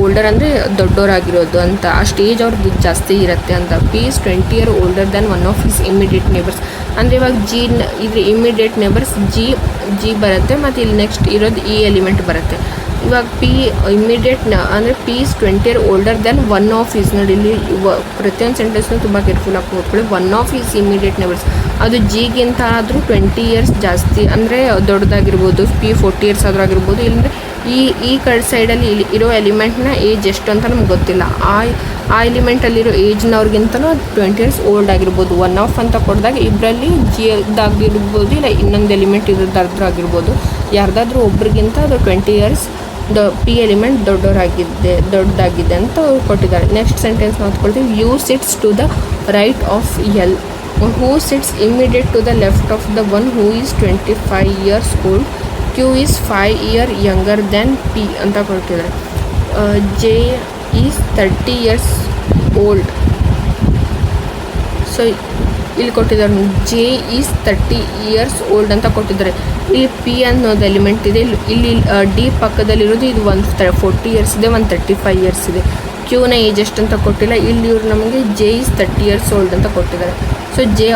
ಓಲ್ಡರ್ ಅಂದರೆ ದೊಡ್ಡವರಾಗಿರೋದು ಅಂತ. ಆ ಸ್ಟೇಜ್ ಅವ್ರದ್ದು ಜಾಸ್ತಿ ಇರುತ್ತೆ ಅಂತ. P is 20 year older than one of his immediate neighbours. ಅಂದರೆ ಇವಾಗ ಇದ್ರ ಇಮಿಡಿಯೇಟ್ ನೇಬರ್ಸ್ ಜಿ ಬರುತ್ತೆ, ಮತ್ತು ಇಲ್ಲಿ ನೆಕ್ಸ್ಟ್ ಇರೋದು ಈ ಎಲಿಮೆಂಟ್ ಬರುತ್ತೆ. ಇವಾಗ ಪಿ ಇಮಿಡಿಯೇಟ್ ಅಂದರೆ P is 20 year older than one of is. ನೋಡಿ ಇಲ್ಲಿ ಪ್ರತಿಯೊಂದು ಸೆಂಟೆನ್ಸ್ನ ತುಂಬ ಕೇರ್ಫುಲ್ ಆಗಿ ಓದ್ಕೊಳ್ಳಿ. One of is immediate neighbours ಅದು ಜಿಗಿಂತ ಆದರೂ 20 ಇಯರ್ಸ್ ಜಾಸ್ತಿ, ಅಂದರೆ ದೊಡ್ಡದಾಗಿರ್ಬೋದು. ಪಿ 40 ಇಯರ್ಸ್ ಆದರೂ ಆಗಿರ್ಬೋದು. ಇಲ್ಲಂದರೆ ಈ ಕಡೆ ಸೈಡಲ್ಲಿ ಇಲ್ಲಿ ಇರೋ ಎಲಿಮೆಂಟ್ನ ಏಜ್ ಎಷ್ಟು ಅಂತ ನಮ್ಗೆ ಗೊತ್ತಿಲ್ಲ. ಆ ಎಲಿಮೆಂಟಲ್ಲಿರೋ ಏಜ್ನವ್ರಿಗಿಂತಲೂ 20 ಇಯರ್ಸ್ ಓಲ್ಡ್ ಆಗಿರ್ಬೋದು. ಒನ್ ಆಫ್ ಅಂತ ಕೊಡಿದಾಗ ಇಬ್ಬರಲ್ಲಿ ಜಿದಾಗಿರ್ಬೋದು, ಇಲ್ಲ ಇನ್ನೊಂದು ಎಲಿಮೆಂಟ್ ಇರೋದಾದ್ರೂ ಆಗಿರ್ಬೋದು. ಯಾರ್ದಾದ್ರೂ ಒಬ್ರಿಗಿಂತ ಅದು 20 ಇಯರ್ಸ್ ಪಿ ಎಲಿಮೆಂಟ್ ದೊಡ್ಡದಾಗಿದೆ ಅಂತ ಕೊಟ್ಟಿದ್ದಾರೆ. ನೆಕ್ಸ್ಟ್ ಸೆಂಟೆನ್ಸ್ ಓದ್ಕೊಳ್ತೀವಿ. U sits to the right of L, who sits immediate to the left of the one who is 25 years old. Q is 5 year younger than P ಅಂತ ಕೊಟ್ಟಿದ್ದಾರೆ. J is 30 years old. So ಇಲ್ಲಿ ಕೊಟ್ಟಿದ್ದಾರೆ J is 30 years old ಅಂತ ಕೊಟ್ಟಿದ್ದಾರೆ. ಇಲ್ಲಿ P ಅನ್ನೋದು element ಇದೆ. ಇಲ್ಲಿ ಡಿ ಪಕ್ಕದಲ್ಲಿರೋದು ಇದು 40 ಇಯರ್ಸ್ ಇದೆ, 35 ಇಯರ್ಸ್ ಇದೆ. ಕ್ಯೂನ ಏಜ್ ಎಷ್ಟು ಅಂತ ಕೊಟ್ಟಿಲ್ಲ. ಇಲ್ಲಿ ಇವರು ನಮಗೆ ಜೆ ಈಸ್ 30 ಇಯರ್ಸ್ ಓಲ್ಡ್ ಅಂತ ಕೊಟ್ಟಿದ್ದಾರೆ. ಸೊ ಜೆ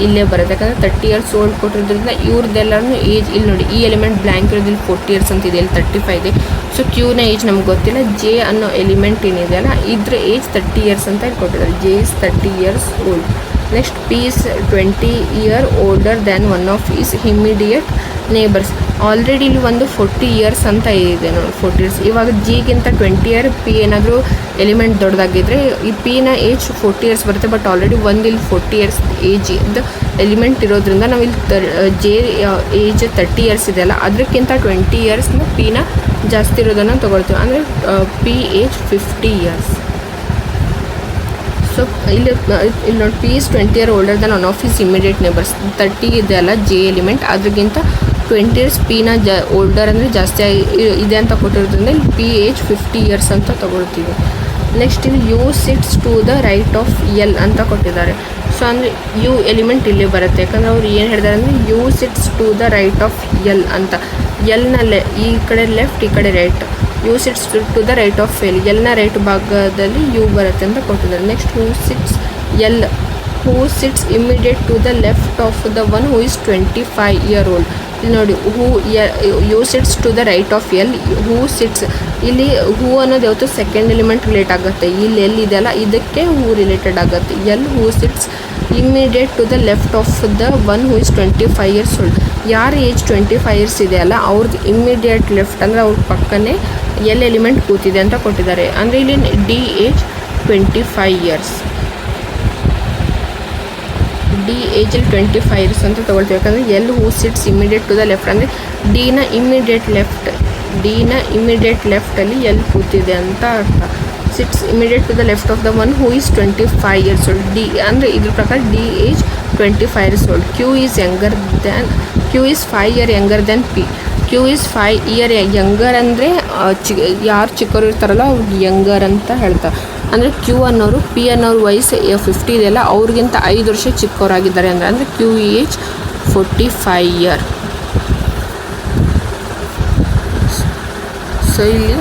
ಇಲ್ಲೇ ಬರುತ್ತೆ, ಯಾಕಂದರೆ 30 ಇಯರ್ಸ್ ಓಲ್ಡ್ ಕೊಟ್ಟಿರೋದ್ರಿಂದ ಇವ್ರದ್ದೆಲ್ಲರೂ ಏಜ್ ಇಲ್ಲಿ ನೋಡಿ, ಈ ಎಲಿಮೆಂಟ್ ಬ್ಲ್ಯಾಂಕ್ ಇರೋದು ಇಲ್ಲಿ 40 ಇಯರ್ಸ್ ಅಂತ ಇದೆ, ಇಲ್ಲಿ 35 ಇದೆ. ಸೊ ಕ್ಯೂನ ಏಜ್ ನಮ್ಗೆ ಗೊತ್ತಿಲ್ಲ. ಜೆ ಅನ್ನೋ ಎಲಿಮೆಂಟ್ ಏನಿದೆ ಅಲ್ಲ, ಇದ್ರ ಏಜ್ 30 ಇಯರ್ಸ್ ಅಂತ ಇಲ್ಲಿ ಕೊಟ್ಟಿದ್ದಾರೆ. J is 30 years old. Next P is 20 year older than one of is immediate neighbours. Already ಇಲ್ಲಿ ಒಂದು 40 ಇಯರ್ಸ್ ಅಂತ ಇದೆ ನೋಡಿ, 40 ಇಯರ್ಸ್. ಇವಾಗ ಜಿಗಿಂತ 20 ಇಯರ್ ಪಿ ಏನಾದರೂ ಎಲಿಮೆಂಟ್ ದೊಡ್ಡದಾಗಿದ್ದರೆ ಈ ಪಿನ ಏಜ್ 40 ಇಯರ್ಸ್ ಬರುತ್ತೆ. ಬಟ್ ಆಲ್ರೆಡಿ ಒಂದು ಇಲ್ಲಿ 40 ಇಯರ್ಸ್ ಏಜ್ ಇದು ಎಲಿಮೆಂಟ್ ಇರೋದ್ರಿಂದ ನಾವು ಇಲ್ಲಿ ಜೆ ಏಜ್ 30 ಇಯರ್ಸ್ ಇದೆಯಲ್ಲ, ಅದಕ್ಕಿಂತ 20 ಇಯರ್ಸ್ನ ಪಿನ ಜಾಸ್ತಿ ಇರೋದನ್ನು ತೊಗೊಳ್ತೀವಿ. ಅಂದರೆ ಪಿ ಏಜ್ 50 ಇಯರ್ಸ್. ಸೊ ಇಲ್ಲಿ ನೋಡಿ, P is 20 year older than one of his immediate neighbours. 30 ಇದೆಯಲ್ಲ ಜೆ ಎಲಿಮೆಂಟ್, ಅದ್ರಿಗಿಂತ 20 ಇಯರ್ಸ್ ಪಿನ ಓಲ್ಡರ್ ಅಂದರೆ ಜಾಸ್ತಿ ಇದೆ ಅಂತ ಕೊಟ್ಟಿರೋದ್ರಿಂದ ಇಲ್ಲಿ ಪಿ ಏಜ್ 50 ಇಯರ್ಸ್ ಅಂತ ತೊಗೊಳ್ತೀವಿ. ನೆಕ್ಸ್ಟ್ ಇಲ್ಲಿ U sits to the right of L ಅಂತ ಕೊಟ್ಟಿದ್ದಾರೆ. ಸೊ ಅಂದರೆ ಯು ಎಲಿಮೆಂಟ್ ಇಲ್ಲಿ ಬರುತ್ತೆ, ಯಾಕಂದರೆ ಅವ್ರು ಏನು ಹೇಳಿದ್ದಾರೆ ಅಂದರೆ U sits to the right of L ಅಂತ. ಎಲ್ನಲ್ಲೇ ಈ ಕಡೆ ಲೆಫ್ಟ್, ಈ ಕಡೆ right. U sits to the right of L, ಎಲ್ನ ರೈಟ್ ಭಾಗದಲ್ಲಿ ಯು ಬರುತ್ತೆ ಅಂತ ಕೊಟ್ಟಿದ್ದಾರೆ. Next who sits immediate to the left of the one who is 25 year old. ಇಲ್ಲಿ ನೋಡಿ, U sits to the right of L, who sits. ಇಲ್ಲಿ who ಅನ್ನೋದು ಯಾವತ್ತು ಸೆಕೆಂಡ್ ಎಲಿಮೆಂಟ್ ರಿಲೇಟ್ ಆಗುತ್ತೆ. ಇಲ್ಲಿ ಎಲ್ ಇದೆಯಲ್ಲ, ಇದಕ್ಕೆ ಹೂ ರಿಲೇಟೆಡ್ ಆಗುತ್ತೆ. L who sits immediate to the left of the one who is 25 years old. ಯಾರ ಏಜ್ 25 ಇಯರ್ಸ್ ಇದೆಯಲ್ಲ ಅವ್ರದ್ದು ಇಮಿಡಿಯೇಟ್ ಲೆಫ್ಟ್ ಅಂದರೆ ಅವ್ರ ಪಕ್ಕನೇ ಎಲ್ ಎಲಿಮೆಂಟ್ ಕೂತಿದೆ ಅಂತ ಕೊಟ್ಟಿದ್ದಾರೆ. ಅಂದರೆ ಇಲ್ಲಿ ಡಿ ಏಜ್ 25 ಇಯರ್ಸ್. ಡಿ ಏಜಲ್ಲಿ 25 ಇಯರ್ಸ್ ಅಂತ ತೊಗೊಳ್ತೀವಿ, ಯಾಕಂದರೆ L who sits immediate to the left ಅಂದರೆ ಡಿನ ಇಮಿಡಿಯೇಟ್ ಲೆಫ್ಟಲ್ಲಿ ಎಲ್ ಕೂತಿದೆ ಅಂತ ಅರ್ಥ. Sits immediate to the left of the one who is 25 years old. D ಅಂದರೆ ಇದ್ರ ಪ್ರಕಾರ D age 25 years old. Q is 5 year younger than P. Q is 5 year younger ಅಂದರೆ ಯಾರು ಚಿಕ್ಕವರು ಇರ್ತಾರಲ್ಲ ಅವ್ರಿಗೆ ಯಂಗರ್ ಅಂತ ಹೇಳ್ತಾರೆ. ಅಂದರೆ ಕ್ಯೂ ಅನ್ನೋರು ಪಿ ಅನ್ನೋರು ವಯಸ್ಸು 50 ಇದೆಯಲ್ಲ, ಅವ್ರಿಗಿಂತ 5 ವರ್ಷ ಚಿಕ್ಕವರಾಗಿದ್ದಾರೆ ಅಂದರೆ ಕ್ಯೂ ಏಜ್ 45 ಇಯರ್. ಸೊ ಇಲ್ಲಿ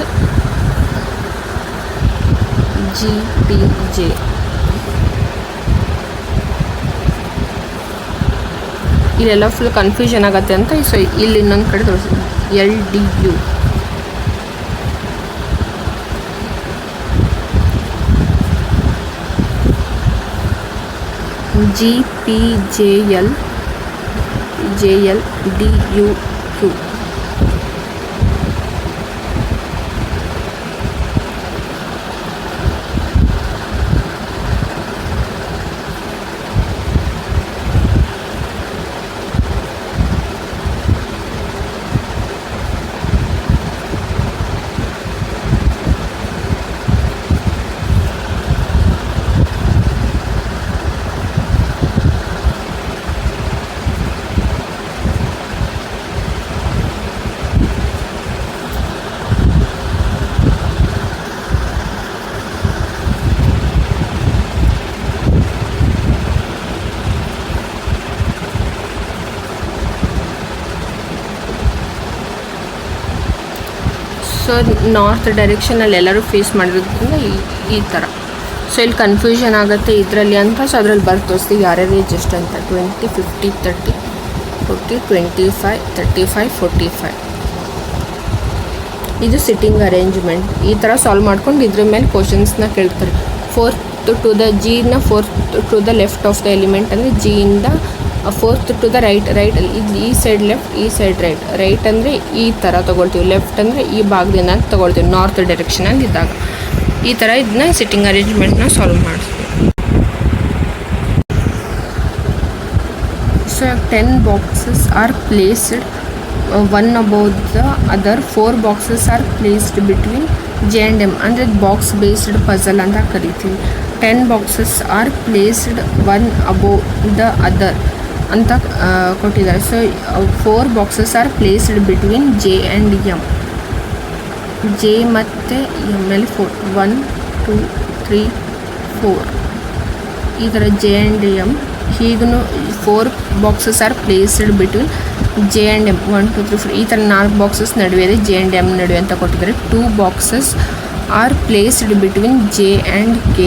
ಜಿ ಟಿ ಜೆ. ಇಲ್ಲೆಲ್ಲ ಫುಲ್ ಕನ್ಫ್ಯೂಷನ್ ಆಗುತ್ತೆ ಅಂತ. ಸೊ ಇಲ್ಲಿ ಇನ್ನೊಂದು ಕಡೆ ತೋರಿಸಿ, L D U. G P J L D U Q. So north ಡೈರೆಕ್ಷನಲ್ಲಿ ಎಲ್ಲರೂ ಫೇಸ್ ಮಾಡಿರೋದ್ರಿಂದ ಈ ಥರ. ಸೊ ಇಲ್ಲಿ ಕನ್ಫ್ಯೂಷನ್ ಆಗುತ್ತೆ ಇದರಲ್ಲಿ ಅಂತ. ಸೊ ಅದ್ರಲ್ಲಿ ಬರ್ದು ತೋರಿಸ್ತೀವಿ ಯಾರ್ಯಾರು ಏಜ್ ಎಷ್ಟು ಅಂತ. 20, 50, 30, 40, 25, 35, 45. ಇದು ಸಿಟ್ಟಿಂಗ್ ಅರೇಂಜ್ಮೆಂಟ್. ಈ ಥರ ಸಾಲ್ವ್ ಮಾಡ್ಕೊಂಡು ಇದ್ರ ಮೇಲೆ ಕ್ವಶನ್ಸ್ನ ಕೇಳ್ತಾರೆ. 4th ಟು ದ ಜಿನ 4th to the left of the element ಅಂದರೆ ಜಿಯಿಂದ 4th ಟು ದ ರೈಟ್ ಈ ಸೈಡ್ ಲೆಫ್ಟ್, ಈ ಸೈಡ್ ರೈಟ್ ಅಂದರೆ ಈ ಥರ ತೊಗೊಳ್ತೀವಿ, ಲೆಫ್ಟ್ ಅಂದರೆ ಈ ಭಾಗದಿಂದ ತೊಗೊಳ್ತೀವಿ ನಾರ್ತ್ ಡೈರೆಕ್ಷನಲ್ಲಿ ಇದ್ದಾಗ. ಈ ಥರ ಇದನ್ನ ಸಿಟ್ಟಿಂಗ್ ಅರೇಂಜ್ಮೆಂಟ್ನ ಸಾಲ್ವ್ ಮಾಡಿಸ್ತೀವಿ. So 10 boxes are placed one above the other. 4 boxes are placed between J and M ಅಂದರೆ ಬಾಕ್ಸ್ ಬೇಸ್ಡ್ ಪಜಲ್ ಅಂತ ಕರಿತೀವಿ. 10 boxes are placed one above the other ಅಂತ ಕೊಟ್ಟಿದ್ದಾರೆ. So 4 boxes are placed between J and M. J ಮತ್ತು M ಅಲ್ಲಿ 4, 1, 2, 3, 4 ಈ ಥರ J and M. ಹೀಗೂ 4 boxes are placed between J and M. 1, 2, 3, 4 ಈ ಥರ 4 ಬಾಕ್ಸಸ್ ನಡುವೆ ಇದೆ J and M ನಡುವೆ ಅಂತ ಕೊಟ್ಟಿದ್ದಾರೆ. 2 boxes are placed between J and K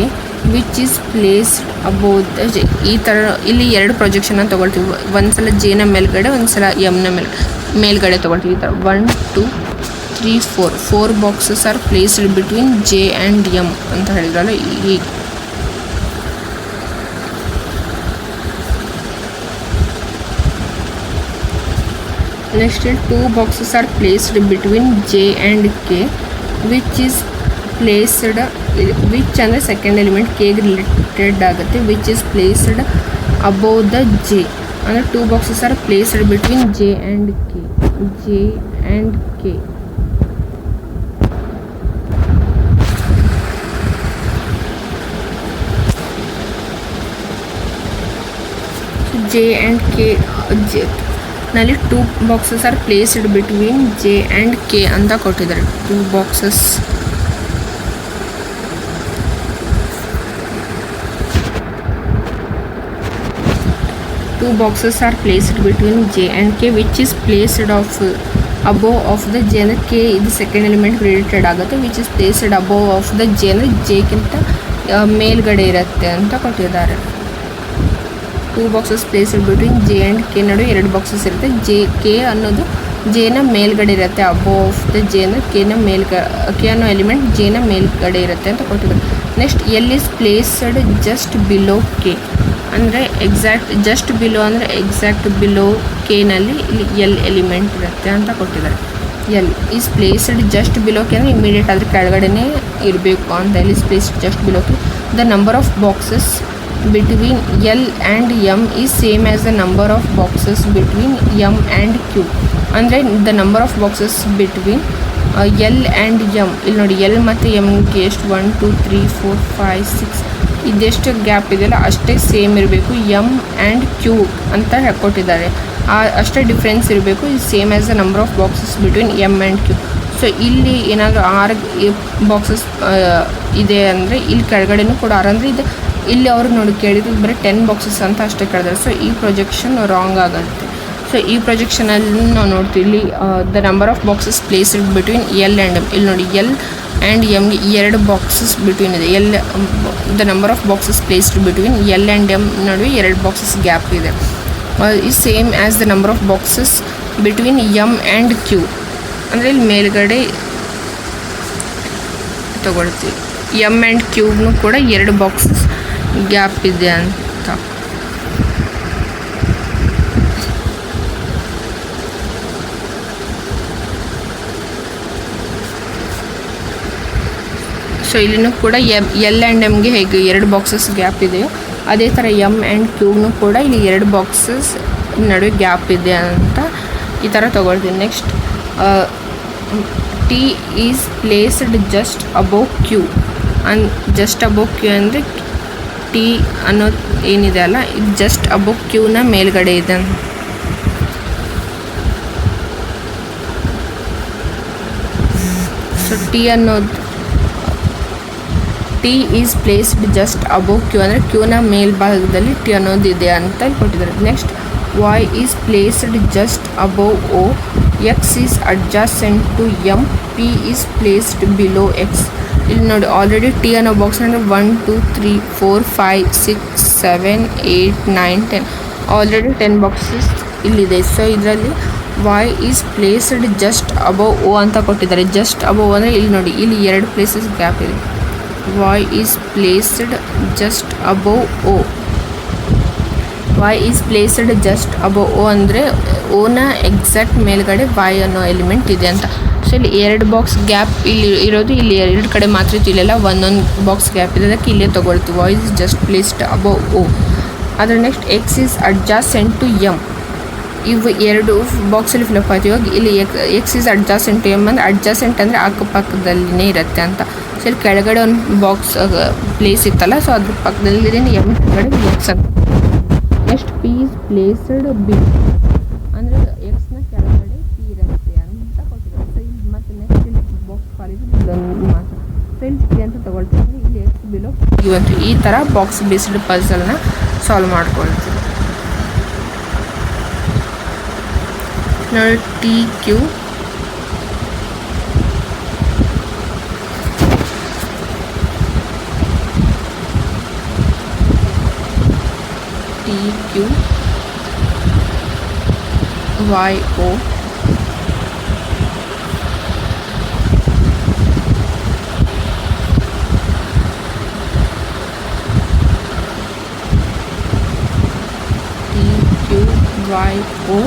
which is placed above the J. ಈ ಥರ ಇಲ್ಲಿ 2 ಪ್ರೊಜೆಕ್ಷನ್ನ ತೊಗೊಳ್ತೀವಿ. ಒಂದ್ಸಲ Jನ ಮೇಲ್ಗಡೆ, ಒಂದ್ಸಲ Mನ ಮೇಲ್ಗಡೆ ತೊಗೊಳ್ತೀವಿ. ಈ ಥರ 1, 2, 3, 4 4 boxes are placed between J and M ಅಂತ ಹೇಳಿದ್ರಲ್ಲ ಈಗ. Next 2 boxes are placed between J and K which is placed, which ಅಂದರೆ ಸೆಕೆಂಡ್ ಎಲಿಮೆಂಟ್ Kಗೆ ರಿಲೇಟೆಡ್ ಆಗುತ್ತೆ. Which is placed above the J ಅಂದರೆ 2 boxes are placed between J and K. J and K ನಲ್ಲಿ 2 boxes are placed between J and K ಅಂತ ಕೊಟ್ಟಿದ್ದಾರೆ. 2 boxes are placed between J and K which is placed above of the J ಅಂದರೆ K ಇದು second element related ಆಗುತ್ತೆ. Which is placed above of the J ಅಂದರೆ Jಗಿಂತ ಮೇಲ್ಗಡೆ ಇರುತ್ತೆ ಅಂತ ಕೊಟ್ಟಿದ್ದಾರೆ. 2 boxes placed between J and K ನಡುವೆ 2 boxes ಇರುತ್ತೆ. K ಅನ್ನೋದು Jನ ಮೇಲ್ಗಡೆ ಇರುತ್ತೆ. ಅಬೋವ್ ಆಫ್ ದ J ಅಂದರೆ K ಅನ್ನೋ ಎಲಿಮೆಂಟ್ Jನ ಮೇಲ್ಗಡೆ ಇರುತ್ತೆ ಅಂತ ಕೊಟ್ಟಿದ್ದಾರೆ. Next L is placed just below K ಅಂದರೆ ಜಸ್ಟ್ ಬಿಲೋ ಅಂದರೆ ಎಕ್ಸಾಕ್ಟ್ ಬಿಲೋ Kನಲ್ಲಿ ಇಲ್ಲಿ L ಎಲಿಮೆಂಟ್ ಇರುತ್ತೆ ಅಂತ ಕೊಟ್ಟಿದ್ದಾರೆ. L is placed just below K ಅಂದರೆ ಇಮಿಡಿಯೇಟ್ ಆದರೆ ಕೆಳಗಡೆನೇ ಇರಬೇಕು ಅಂತ. L is placed just below K. The number of boxes between L and M is same as the number of boxes between M and Q ಅಂದರೆ the number of boxes between L and M. ಇಲ್ಲಿ ನೋಡಿ L ಮತ್ತು Mಗೆ ಎಷ್ಟು 1, 2, 3, 4, 5, 6 ಇದೆಷ್ಟು gap ಇದೆಯಲ್ಲ ಅಷ್ಟೇ same ಇರಬೇಕು. M and Q ಅಂತ ಕೊಟ್ಟಿದ್ದಾರೆ. ಅಷ್ಟೇ ಡಿಫ್ರೆನ್ಸ್ ಇರಬೇಕು. ಇದು same as the number of boxes between M and Q. So ಇಲ್ಲಿ ಏನಾದರೂ 6 ಬಾಕ್ಸಸ್ ಇದೆ ಅಂದರೆ ಇಲ್ಲಿ ಕೆಳಗಡೆನೂ ಕೂಡ 6 ಅಂದರೆ ಇದು ಇಲ್ಲಿ ಅವರು ನೋಡಿ ಕೇಳಿದ್ರು ಬರೀ 10 ಬಾಕ್ಸಸ್ ಅಂತ ಅಷ್ಟೇ ಕೇಳಿದ್ದಾರೆ. ಸೊ ಈ ಪ್ರೊಜೆಕ್ಷನ್ ರಾಂಗ್ ಆಗುತ್ತೆ. ಸೊ ಈ ಪ್ರೊಜೆಕ್ಷನಲ್ಲಿ ನಾವು ನೋಡ್ತೀವಿ ಇಲ್ಲಿ the number of boxes placed between L and M. ಇಲ್ಲಿ ನೋಡಿ L and Mಗೆ 2 ಬಾಕ್ಸಸ್ ಬಿಟ್ವೀನ್ ಇದೆ. The number of boxes placed between L and M ನಡುವೆ 2 ಬಾಕ್ಸಸ್ ಗ್ಯಾಪ್ ಇದೆ. ಈ same as the number of boxes between M and Q ಅಂದರೆ ಇಲ್ಲಿ ಮೇಲ್ಗಡೆ ತಗೊಳ್ತೀವಿ. M and Qನೂ ಕೂಡ 2 ಬಾಕ್ಸಸ್ ಗ್ಯಾಪ್ ಇದೆ ಅಂತ. ಸೊ ಇಲ್ಲಿನೂ ಕೂಡ L and Mಗೆ ಹೇಗೆ 2 ಬಾಕ್ಸಸ್ ಗ್ಯಾಪ್ ಇದೆಯೋ ಅದೇ ಥರ M and Qನೂ ಕೂಡ ಇಲ್ಲಿ 2 ಬಾಕ್ಸಸ್ ನಡುವೆ ಗ್ಯಾಪ್ ಇದೆ ಅಂತ ಈ ಥರ ತೊಗೊಳ್ತೀನಿ. Next T is placed just above Q just above Q ಅಂದರೆ T ಅನ್ನೋದು ಏನಿದೆ ಅಲ್ಲ ಇದು ಜಸ್ಟ್ ಅಬೋವ್ Qನ ಮೇಲ್ಗಡೆ ಇದೆ. So T is placed just above Q ಅಂದರೆ Qನ ಮೇಲ್ಭಾಗದಲ್ಲಿ T ಅನ್ನೋದು ಇದೆ ಅಂತ ಕೊಟ್ಟಿದ್ದಾರೆ. Next Y is placed just above O, X is adjacent to M, P is placed below X. ಇಲ್ಲಿ ನೋಡಿ ಆಲ್ರೆಡಿ ಟಿ ಅನ್ನೋ ಬಾಕ್ಸ್ ಅಂದರೆ 1 2 3 4 5 6 7 8 9 10 ಆಲ್ರೆಡಿ 10 ಬಾಕ್ಸಸ್ ಇಲ್ಲಿದೆ. ಸೊ ಇದರಲ್ಲಿ Y is placed just above O ಅಂತ ಕೊಟ್ಟಿದ್ದಾರೆ. ಜಸ್ಟ್ ಅಬವ್ ಅಂದರೆ ಇಲ್ಲಿ ನೋಡಿ, ಇಲ್ಲಿ 2 ಪ್ಲೇಸಸ್ ಗ್ಯಾಪ್ ಇದೆ. Y is placed just above O. Y is placed just above O ಅಂದರೆ ಓನ ಎಕ್ಸಾಕ್ಟ್ ಮೇಲ್ಗಡೆ Y ಅನ್ನೋ ಎಲಿಮೆಂಟ್ ಇದೆ ಅಂತ. ಸೊ ಇಲ್ಲಿ 2 ಬಾಕ್ಸ್ ಗ್ಯಾಪ್ ಇಲ್ಲಿ ಇರೋದು, ಇಲ್ಲಿ 2 ಕಡೆ ಮಾತ್ರ ಇತ್ತು, ಇಲ್ಲೆಲ್ಲ ಒಂದೊಂದು ಬಾಕ್ಸ್ ಗ್ಯಾಪ್ ಇದೆ, ಅದಕ್ಕೆ ಇಲ್ಲೇ ತೊಗೊಳ್ತೀವಿ. Y is just placed above O. ಅದರ next X is adjacent to M. ಇವು 2 ಬಾಕ್ಸಲ್ಲಿ ಫಿಲಪ್ ಆಯ್ತು. ಇವಾಗ ಇಲ್ಲಿ ಎಕ್ಸ್ ಇಸ್ ಅಡ್ಜಾಸೆಂಟ್ ಟು ಎಮ್ ಅಂದರೆ ಅಡ್ಜಾಸೆಂಟ್ ಅಂದರೆ ಅಕ್ಕಪಕ್ಕದಲ್ಲಿನೇ ಇರುತ್ತೆ ಅಂತ. ಸೊ ಇಲ್ಲಿ ಕೆಳಗಡೆ ಒಂದು ಬಾಕ್ಸ್ ಪ್ಲೇಸ್ ಇತ್ತಲ್ಲ, ಸೊ ಅದ್ರ ಪಕ್ಕದಲ್ಲಿ ಎಮ್ ಕೆಳಗಡೆ ಎಕ್ಸ್ ಅಂತ. Next P is placed B ಅಂದರೆ ಎಕ್ಸ್ನ ಕೆಳಗಡೆ ಪಿ ಇರುತ್ತೆ ಅಂತ ಕೊಟ್ಟಿದ್ದಾರೆ. ಸೊ ಇಲ್ಲಿ ಮತ್ತೆ ನೆಕ್ಸ್ಟ್ ಇಲ್ಲಿ ಬಾಕ್ಸ್ ಖಾಲಿ ಇಲ್ಲೊಂದು ಮಾತ್ರ. ಸೊ ಇಲ್ಲಿ ಪಿ ಅಂತ ತೊಗೊಳ್ತೀವಿ, ಇಲ್ಲಿ ಎಕ್ಸ್ ಬಿಲೋ ಇವಂತು. ಈ ಥರ ಬಾಕ್ಸ್ ಬೇಸ್ಡ್ ಪಜಲ್ನ ಸಾಲ್ವ್ ಮಾಡ್ಕೊಳ್ತೀವಿ. ನೋಡಿ T Q Y O Y O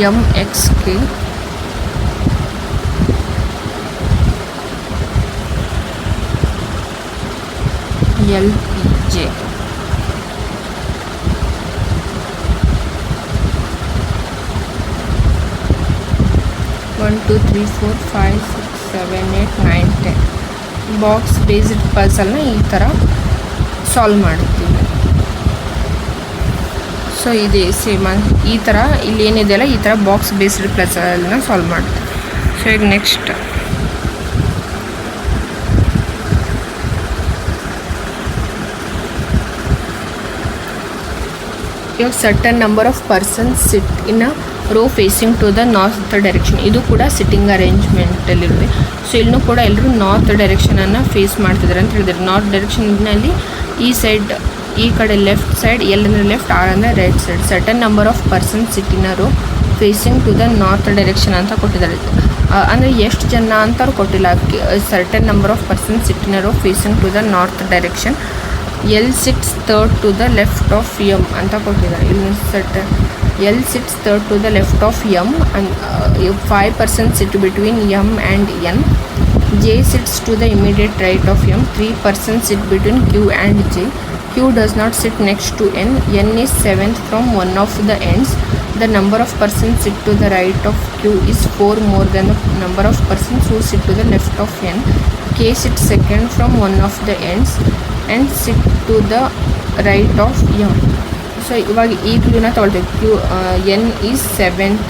M X K L P J. 1 2 3 4 5 6 7 8 9 10 box based ಪಜಲ್ನ ಈ ಥರ ಸಾಲ್ವ್ ಮಾಡುತ್ತೀವಿ. ಸೊ ಇದೆ ಸೇಮ್ ಈ ಥರ ಇಲ್ಲಿ ಏನಿದೆಯಲ್ಲ ಈ ಥರ ಬಾಕ್ಸ್ ಬೇಸ್ಡ್ ಪಜಲ್ನ ಸಾಲ್ವ್ ಮಾಡ್ತೀವಿ. ಸೊ ಈಗ ನೆಕ್ಸ್ಟ್ ಇವಾಗ certain number of persons sit in a row facing to the north direction. ಇದು ಕೂಡ ಸಿಟ್ಟಿಂಗ್ ಅರೇಂಜ್ಮೆಂಟಲ್ಲಿರುತ್ತೆ. ಸೊ ಇಲ್ಲೂ ಕೂಡ ಎಲ್ಲರೂ ನಾರ್ತ್ ಡೈರೆಕ್ಷನನ್ನು ಫೇಸ್ ಮಾಡ್ತಿದ್ದಾರೆ ಅಂತ ಹೇಳಿದ್ದಾರೆ. ನಾರ್ತ್ ಡೈರೆಕ್ಷನ್ನಲ್ಲಿ ಈ ಸೈಡ್, ಈ ಕಡೆ ಲೆಫ್ಟ್ ಸೈಡ್, ಎಲ್ ಅಂದರೆ ಲೆಫ್ಟ್, ಆರ್ ಅಂದರೆ right side. Certain number of persons sit in a row facing to the north direction ಅಂತ ಕೊಟ್ಟಿದ್ದಾರೆ. ಅಂದರೆ ಎಷ್ಟು ಜನ ಅಂತ ಅವ್ರು ಕೊಟ್ಟಿಲ್ಲ. Certain number of persons sit in a row facing to the north direction. L sits third to the left of M ಅಂತ ಕೊಟ್ಟಿದ್ದಾರೆ. ಇಲ್ಲಿ certain L sits third to the left of M and 5% sit between M and N. J sits to the immediate right of M. 3% sit between Q and J. Q does not sit next to N. N is 7th from one of the ends. The number of persons sit to the right of Q is 4 more than the number of persons who sit to the left of N. K sits second from one of the ends and sit to the right of M. So ಇವಾಗ ಈ ಕ್ಲೂನ ತೊಗೊಳ್ತೀವಿ. N is 7th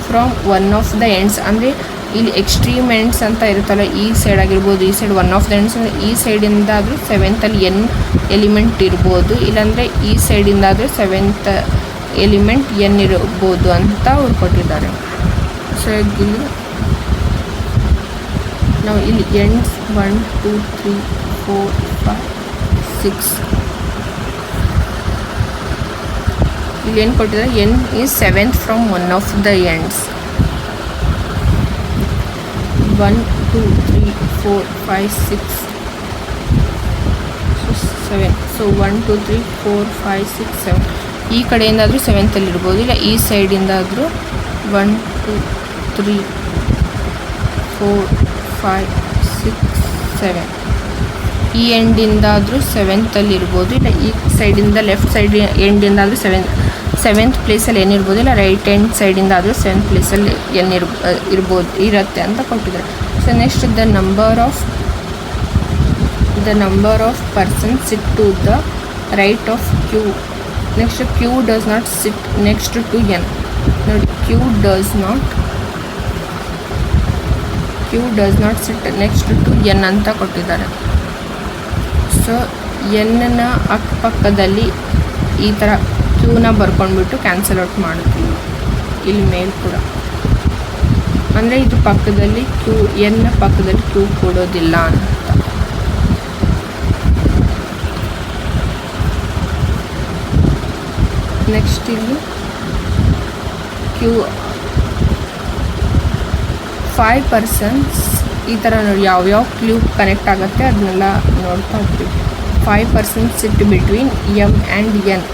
from one of the ends ಅಂದರೆ ಇಲ್ಲಿ extreme ends ಅಂತ ಇರುತ್ತಲ್ಲ, ಈ side ಆಗಿರ್ಬೋದು, ಈ side one of the ends ಅಂದರೆ ಈ ಸೈಡಿಂದ ಆದರೂ 7th ಎನ್ ಎಲಿಮೆಂಟ್ ಇರ್ಬೋದು, ಇಲ್ಲಾಂದರೆ ಈ ಸೈಡಿಂದ ಆದರೆ 7th ಎಲಿಮೆಂಟ್ ಎನ್ ಇರ್ಬೋದು ಅಂತ ಅವ್ರು ಕೊಟ್ಟಿದ್ದಾರೆ. ಸೊ ಇಲ್ಲಿ ನಾವು ಇಲ್ಲಿ ಎಂಡ್ಸ್ 1 2 3 4 5 6 ಇಲ್ಲಿ ಏನು ಕೊಟ್ಟಿದ್ದಾರೆ, N is 7th from one of the ends. 1 2 3 4 5 6 7. So 1 2 3 4 5 6 7 ಈ ಕಡೆಯಿಂದಾದರೂ 7th ಇರ್ಬೋದು, ಇಲ್ಲ ಈ ಸೈಡಿಂದಾದರೂ 1 2 3 4 5 6 7 ಈ ಎಂಡಿಂದಾದರೂ 7th ಇರ್ಬೋದು, ಇಲ್ಲ ಈ ಸೈಡಿಂದ ಲೆಫ್ಟ್ ಸೈಡ್ ಎಂಡಿಂದಾದರೂ 7th ಪ್ಲೇಸಲ್ಲಿ ಏನಿರ್ಬೋದು, ಇಲ್ಲ ರೈಟ್ ಹ್ಯಾಂಡ್ ಸೈಡಿಂದ ಆದರೂ 7th ಪ್ಲೇಸಲ್ಲಿ ಇರುತ್ತೆ ಅಂತ ಕೊಟ್ಟಿದ್ದಾರೆ. So next the number of persons sit to the right of Q. Next Q does not sit next to N. ನೋಡಿ Q does not sit next to N ಅಂತ ಕೊಟ್ಟಿದ್ದಾರೆ. ಸೊ ಎನ್ನ ಅಕ್ಕಪಕ್ಕದಲ್ಲಿ ಈ ಥರ ಕ್ಯೂನ ಬರ್ಕೊಂಡ್ಬಿಟ್ಟು ಕ್ಯಾನ್ಸಲ್ ಔಟ್ ಮಾಡ್ತೀವಿ. ಇಲ್ಲಿ ಮೇಲ್ ಕೂಡ ಅಂದರೆ ಇದು ಪಕ್ಕದಲ್ಲಿ ಕ್ಯೂ ಎನ್ನ ಪಕ್ಕದಲ್ಲಿ ಕ್ಯೂ ಕೊಡೋದಿಲ್ಲ ಅಂತ. ನೆಕ್ಸ್ಟ್ ಇಲ್ಲಿ ಕ್ಯೂ 5 ಪರ್ಸನ್ಸ್ ಈ ಥರ ನೋಡಿ ಯಾವ್ಯಾವ ಕ್ಯೂ ಕನೆಕ್ಟ್ ಆಗುತ್ತೆ ಅದನ್ನೆಲ್ಲ ನೋಡ್ತಾ ಹೋಗ್ತೀವಿ. 5 persons sit between M and N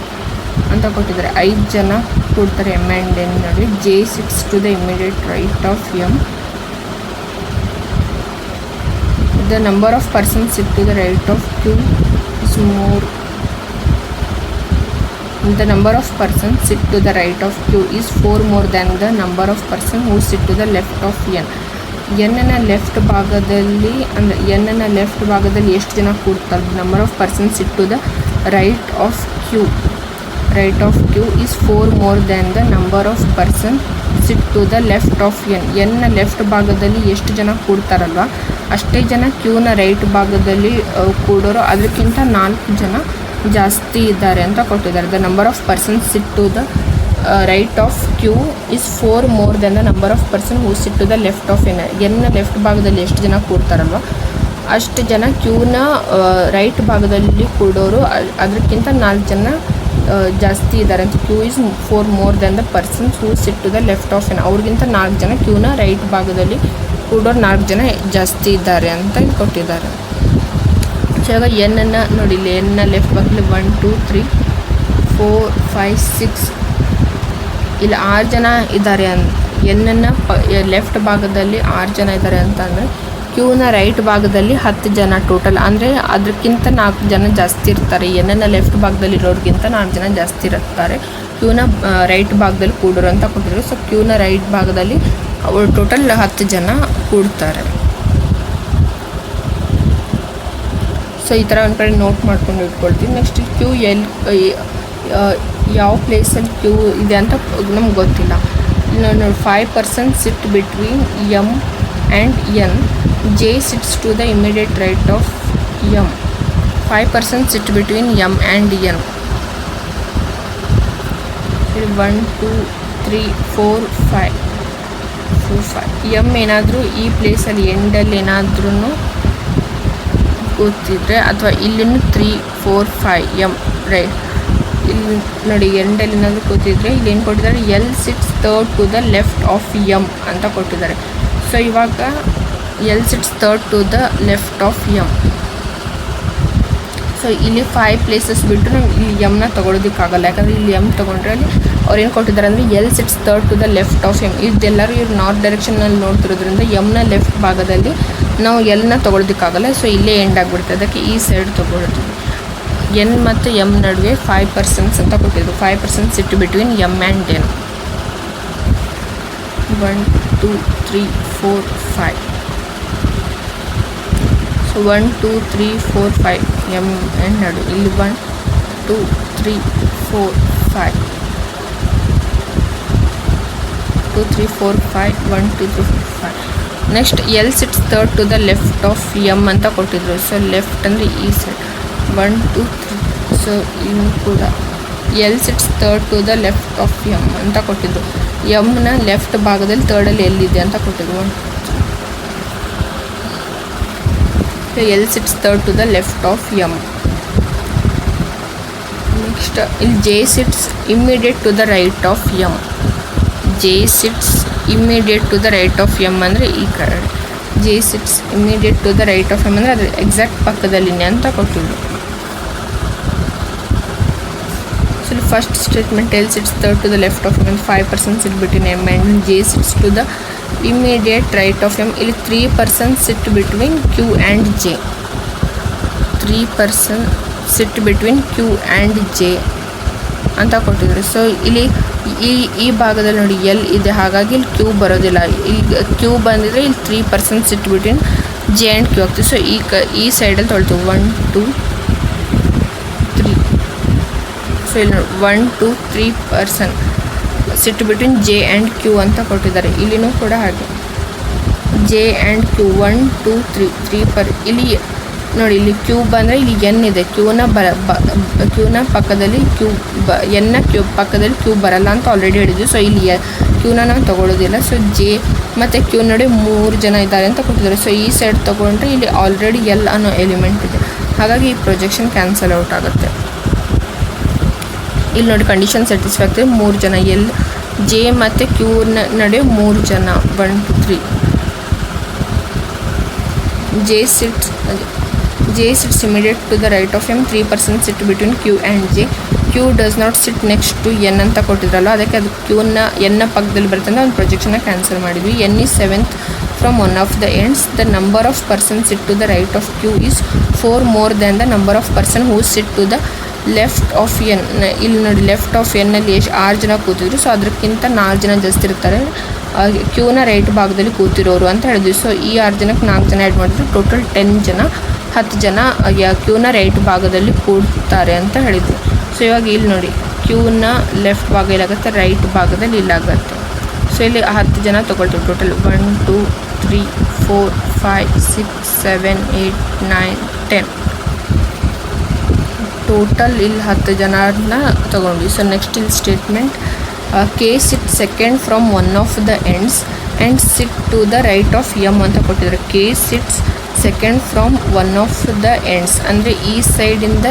ಅಂತ ಕೊಟ್ಟಿದ್ದಾರೆ. 5 ಜನ ಕೊಡ್ತಾರೆ ಎಮ್ ಆ್ಯಂಡ್ ಎನ್ ನೋಡಿ. J sits to the immediate right of M. The number of persons sit to the right of Q is more. The number of persons sit to the right of Q is 4 more than the number of persons who sit to the left of N. ಎನ್ನ left ಭಾಗದಲ್ಲಿ ಅಂದರೆ ಎನ್ನ left ಭಾಗದಲ್ಲಿ ಎಷ್ಟು ಜನ ಕೂಡ್ತಾರೆ? Number of persons sit to the right of Q. Right of Q is 4 more than the number of persons sit to the left of N. ಎನ್ನ left ಭಾಗದಲ್ಲಿ ಎಷ್ಟು ಜನ ಕೂಡ್ತಾರಲ್ವ ಅಷ್ಟೇ ಜನ ಕ್ಯೂನ ರೈಟ್ ಭಾಗದಲ್ಲಿ ಕೂಡೋರು ಅದಕ್ಕಿಂತ 4 ಜನ ಜಾಸ್ತಿ ಇದ್ದಾರೆ ಅಂತ ಕೊಟ್ಟಿದ್ದಾರೆ. The number of persons sit to the right of Q is 4 more than the number of person who sit to the left of N. ಎನ್ನ ಲೆಫ್ಟ್ ಭಾಗದಲ್ಲಿ ಎಷ್ಟು ಜನ ಕೂಡ್ತಾರಲ್ವ ಅಷ್ಟು ಜನ ಕ್ಯೂನ ರೈಟ್ ಭಾಗದಲ್ಲಿ ಕೂಡೋರು ಅದಕ್ಕಿಂತ 4 ಜನ ಜಾಸ್ತಿ ಇದ್ದಾರೆ ಅಂತ. Q is 4 more than the persons who sit to the left of N. ಅವ್ರಿಗಿಂತ 4 ಜನ ಕ್ಯೂನ ರೈಟ್ ಭಾಗದಲ್ಲಿ ಕೂಡೋರು 4 ಜನ ಜಾಸ್ತಿ ಇದ್ದಾರೆ ಅಂತ ಕೊಟ್ಟಿದ್ದಾರೆ. ಸೊ ಇವಾಗ ಎನ್ನನ್ನು ನೋಡಿ, ಇಲ್ಲಿ ಎನ್ನ ಲೆಫ್ಟ್ ಭಾಗದಲ್ಲಿ 1 2 3 4 5 6 ಇಲ್ಲಿ 6 ಜನ ಇದ್ದಾರೆ ಎನ್ನನ್ನು ಲೆಫ್ಟ್ ಭಾಗದಲ್ಲಿ 6 ಜನ ಇದ್ದಾರೆ ಅಂತಂದರೆ ಕ್ಯೂನ ರೈಟ್ ಭಾಗದಲ್ಲಿ 10 ಜನ ಟೋಟಲ್. ಅಂದರೆ ಅದಕ್ಕಿಂತ 4 ಜನ ಜಾಸ್ತಿ ಇರ್ತಾರೆ. ಎನ್ನನ್ನು ಲೆಫ್ಟ್ ಭಾಗದಲ್ಲಿ ಇರೋರಿಗಿಂತ 4 ಜನ ಜಾಸ್ತಿ ಇರ್ತಾರೆ ಕ್ಯೂನ ರೈಟ್ ಭಾಗದಲ್ಲಿ ಕೂಡೋರು ಅಂತ ಕೊಟ್ಟಿದ್ರು. ಸೊ ಕ್ಯೂನ ರೈಟ್ ಭಾಗದಲ್ಲಿ ಅವರು ಟೋಟಲ್ 10 ಜನ ಕೂಡ್ತಾರೆ. ಸೊ ಈ ಥರ ಒಂದು ಕಡೆ ನೋಟ್ ಮಾಡ್ಕೊಂಡು ಇಟ್ಕೊಳ್ತೀವಿ. ನೆಕ್ಸ್ಟ್ ಕ್ಯೂ ಯಾವ ಪ್ಲೇಸಲ್ಲಿ ಕ್ಯೂ ಇದೆ ಅಂತ ನಮ್ಗೆ ಗೊತ್ತಿಲ್ಲ. ನೋಡಿ 5 persons sit between M and N. J sits to the immediate right of M. 5 persons sit between M and N. 1 2 3 4 5 M ಏನಾದರೂ ಈ ಪ್ಲೇಸಲ್ಲಿ ಎಂಡಲ್ಲಿ ಏನಾದ್ರೂ ಕೂತಿದ್ರೆ ಅಥವಾ ಇಲ್ಲಿನೂ 3 4 5 ಎಮ್ ರೈಟ್ ಇಲ್ಲಿ ನೋಡಿ ಎಂಡಲ್ಲಿ ಏನಾದರೂ ಕೂತಿದ್ರೆ ಇಲ್ಲಿ ಏನು ಕೊಟ್ಟಿದ್ದಾರೆ? L sits third to the left of M ಅಂತ ಕೊಟ್ಟಿದ್ದಾರೆ. ಸೊ ಇವಾಗ L sits third to the left of M. So ಇಲ್ಲಿ 5 ಪ್ಲೇಸಸ್ ಬಿಟ್ಟು ನಾವು ಇಲ್ಲಿ ಎಮ್ನ ತೊಗೊಳೋದಕ್ಕಾಗಲ್ಲ. ಯಾಕಂದರೆ ಇಲ್ಲಿ ಎಮ್ ತೊಗೊಂಡ್ರೆ ಅಲ್ಲಿ ಅವ್ರು ಏನು ಕೊಟ್ಟಿದ್ದಾರೆ ಅಂದರೆ L sits third to the left of M. ಇದೆಲ್ಲರೂ ಇವ್ರು ನಾರ್ತ್ ಡೈರೆಕ್ಷನಲ್ಲಿ ನೋಡ್ತಿರೋದ್ರಿಂದ ಎಮ್ನ ಲೆಫ್ಟ್ ಭಾಗದಲ್ಲಿ ನಾವು ಎಲ್ನ ತೊಗೊಳೋದಕ್ಕಾಗಲ್ಲ. ಸೊ ಇಲ್ಲೇ ಎಂಡ್ ಆಗಿಬಿಡುತ್ತೆ. ಅದಕ್ಕೆ ಈ ಸೈಡ್ ತೊಗೊಳ್ತೀವಿ. ಎನ್ ಮತ್ತು ಎಮ್ ನಡುವೆ 5 ಪರ್ಸನ್ಸ್ ಅಂತ ಕೊಟ್ಟಿದ್ರು. 5 persons sit between M and N. 1 2 3 4 5. So 1 2 3 4 5 M and ನಡು ಇಲ್ಲಿ 1 2 3 4 5 2 3 4 5 1 2 3 4 5. Next L sits third to the left of M ಅಂತ ಕೊಟ್ಟಿದ್ರು. ಸೊ ಲೆಫ್ಟ್ ಅಂದರೆ ಈ ಸೈಡ್ 1 2 3. ಸೊ ಇನ್ನು ಕೂಡ L sits third to the left of M ಅಂತ ಕೊಟ್ಟಿದ್ರು. ಎಮ್ನ ಲೆಫ್ಟ್ ಭಾಗದಲ್ಲಿ ಥರ್ಡಲ್ಲಿ ಎಲ್ಲಿದೆ ಅಂತ ಕೊಟ್ಟಿದ್ರು. L sits third to the left of M. Next ಇಲ್ಲಿ J sits immediate to the right of M. J sits immediate to the right of M ಅಂದರೆ ಈ ಕಡೆ. J sits immediate to the right of M ಅಂದರೆ ಅದು exact ಪಕ್ಕದಲ್ಲಿನೇ ಅಂತ ಕೊಟ್ಟಿದ್ರು. So first statement L sits third to the left of M 5 persons sit between M and J sits to the immediate right of M. ಇಲ್ಲಿ 3 persons sit between Q and J. 3 person sit between Q and J ಅಂತ ಕೊಟ್ಟಿದ್ರು. So ಇಲ್ಲಿ ಈ ಭಾಗದಲ್ಲಿ ನೋಡಿ L ಇದೆ, ಹಾಗಾಗಿ ಇಲ್ಲಿ ಕ್ಯೂ ಬರೋದಿಲ್ಲ. ಈಗ ಕ್ಯೂ ಬಂದಿದ್ರೆ ಇಲ್ಲಿ 3 persons sit between J and Q ಆಗ್ತೀವಿ. ಸೊ ಈ ಸೈಡಲ್ಲಿ ತೊಳ್ತೀವಿ 1 2 3. ಸೊ ಇಲ್ಲಿ ನೋಡಿ 1 2 3 person sit between J and Q ಅಂತ ಕೊಟ್ಟಿದ್ದಾರೆ. ಇಲ್ಲಿನೂ ಕೂಡ ಹಾಗೆ ಜೆ ಆ್ಯಂಡ್ ಕ್ಯೂ 1 2 3 3 ಇಲ್ಲಿ ನೋಡಿ ಇಲ್ಲಿ ಕ್ಯೂಬ್ ಅಂದರೆ ಇಲ್ಲಿ ಎನ್ ಇದೆ, ಕ್ಯೂನ ಪಕ್ಕದಲ್ಲಿ ಎನ್ನ ಕ್ಯೂಬ್ ಪಕ್ಕದಲ್ಲಿ ಕ್ಯೂಬ್ ಬರಲ್ಲ ಅಂತ ಆಲ್ರೆಡಿ ಹೇಳಿದ್ವಿ. ಸೊ ಇಲ್ಲಿ ಕ್ಯೂನ ನಾವು ತೊಗೊಳ್ಳೋದಿಲ್ಲ. ಸೊ ಜೆ ಮತ್ತು ಕ್ಯೂ ನೋಡಿ 3 ಜನ ಇದ್ದಾರೆ ಅಂತ ಕೊಟ್ಟಿದ್ದಾರೆ. ಸೊ ಈ ಸೈಡ್ ತೊಗೊಂಡ್ರೆ ಇಲ್ಲಿ ಆಲ್ರೆಡಿ ಎಲ್ ಅನ್ನೋ ಎಲಿಮೆಂಟ್ ಇದೆ, ಹಾಗಾಗಿ ಈ ಪ್ರೊಜೆಕ್ಷನ್ ಕ್ಯಾನ್ಸಲ್ ಔಟ್ ಆಗುತ್ತೆ. ಇಲ್ಲಿ ನೋಡಿ ಕಂಡೀಷನ್ ಸ್ಯಾಟಿಸ್ಫ್ಯಾಕ್ಟರಿ, 3 ಜನ ಎಲ್ ಜೆ ಮತ್ತು ಕ್ಯೂ ನಡುವೆ 3 ಜನ 1 2 3. J sits immediate to the right of M, 3 persons sit between Q and J. Q does not sit next to N ಅಂತ ಕೊಟ್ಟಿದ್ರಲ್ಲ, ಅದಕ್ಕೆ ಅದು ಕ್ಯೂನ ಎನ್ನ ಪಕ್ಕದಲ್ಲಿ ಬರುತ್ತೆ ಅಂತ ಒಂದು ಪ್ರೊಜೆಕ್ಷನ್ನ ಕ್ಯಾನ್ಸಲ್ ಮಾಡಿದ್ವಿ. N is 7th from one of the ends. The number of persons sit to the right of Q is 4 more than the number of person who sit to the left of N. ಇಲ್ಲಿ ನೋಡಿ left of ಎನ್ನಲ್ಲಿ 6 ಜನ ಕೂತಿದ್ರು. So ಅದಕ್ಕಿಂತ 4 ಜನ ಜಾಸ್ತಿ ಇರ್ತಾರೆ ಕ್ಯೂನ right ಭಾಗದಲ್ಲಿ ಕೂತಿರೋರು ಅಂತ ಹೇಳಿದ್ವಿ. ಸೊ ಈ 6 ಜನಕ್ಕೆ 4 ಜನ ಆ್ಯಡ್ ಮಾಡಿದ್ರು, ಟೋಟಲ್ 10 ಜನ ಕ್ಯೂನ ರೈಟ್ ಭಾಗದಲ್ಲಿ ಕೂಡ್ತಾರೆ ಅಂತ ಹೇಳಿದ್ವಿ. ಸೊ ಇವಾಗ ಇಲ್ಲಿ ನೋಡಿ ಕ್ಯೂನ ಲೆಫ್ಟ್ ಭಾಗ ಇಲ್ಲಾಗುತ್ತೆ, ರೈಟ್ ಭಾಗದಲ್ಲಿ ಇಲ್ಲಾಗುತ್ತೆ. ಸೊ ಇಲ್ಲಿ 10 ಜನ ತೊಗೊಳ್ತೀವಿ. ಟೋಟಲ್ 1 2 3 4 5 6 7 8 9 10 ಟೋಟಲ್ ಇಲ್ಲಿ 10 ಜನನ ತೊಗೊಂಡ್ವಿ. ಸೊ ನೆಕ್ಸ್ಟ್ ಇಲ್ಲಿ statement K sit second from one of the ends and sit to the right of M ಅಂತ ಕೊಟ್ಟಿದ್ದಾರೆ. K sits second from one of the ends ಅಂದರೆ ಈ ಸೈಡಿಂದ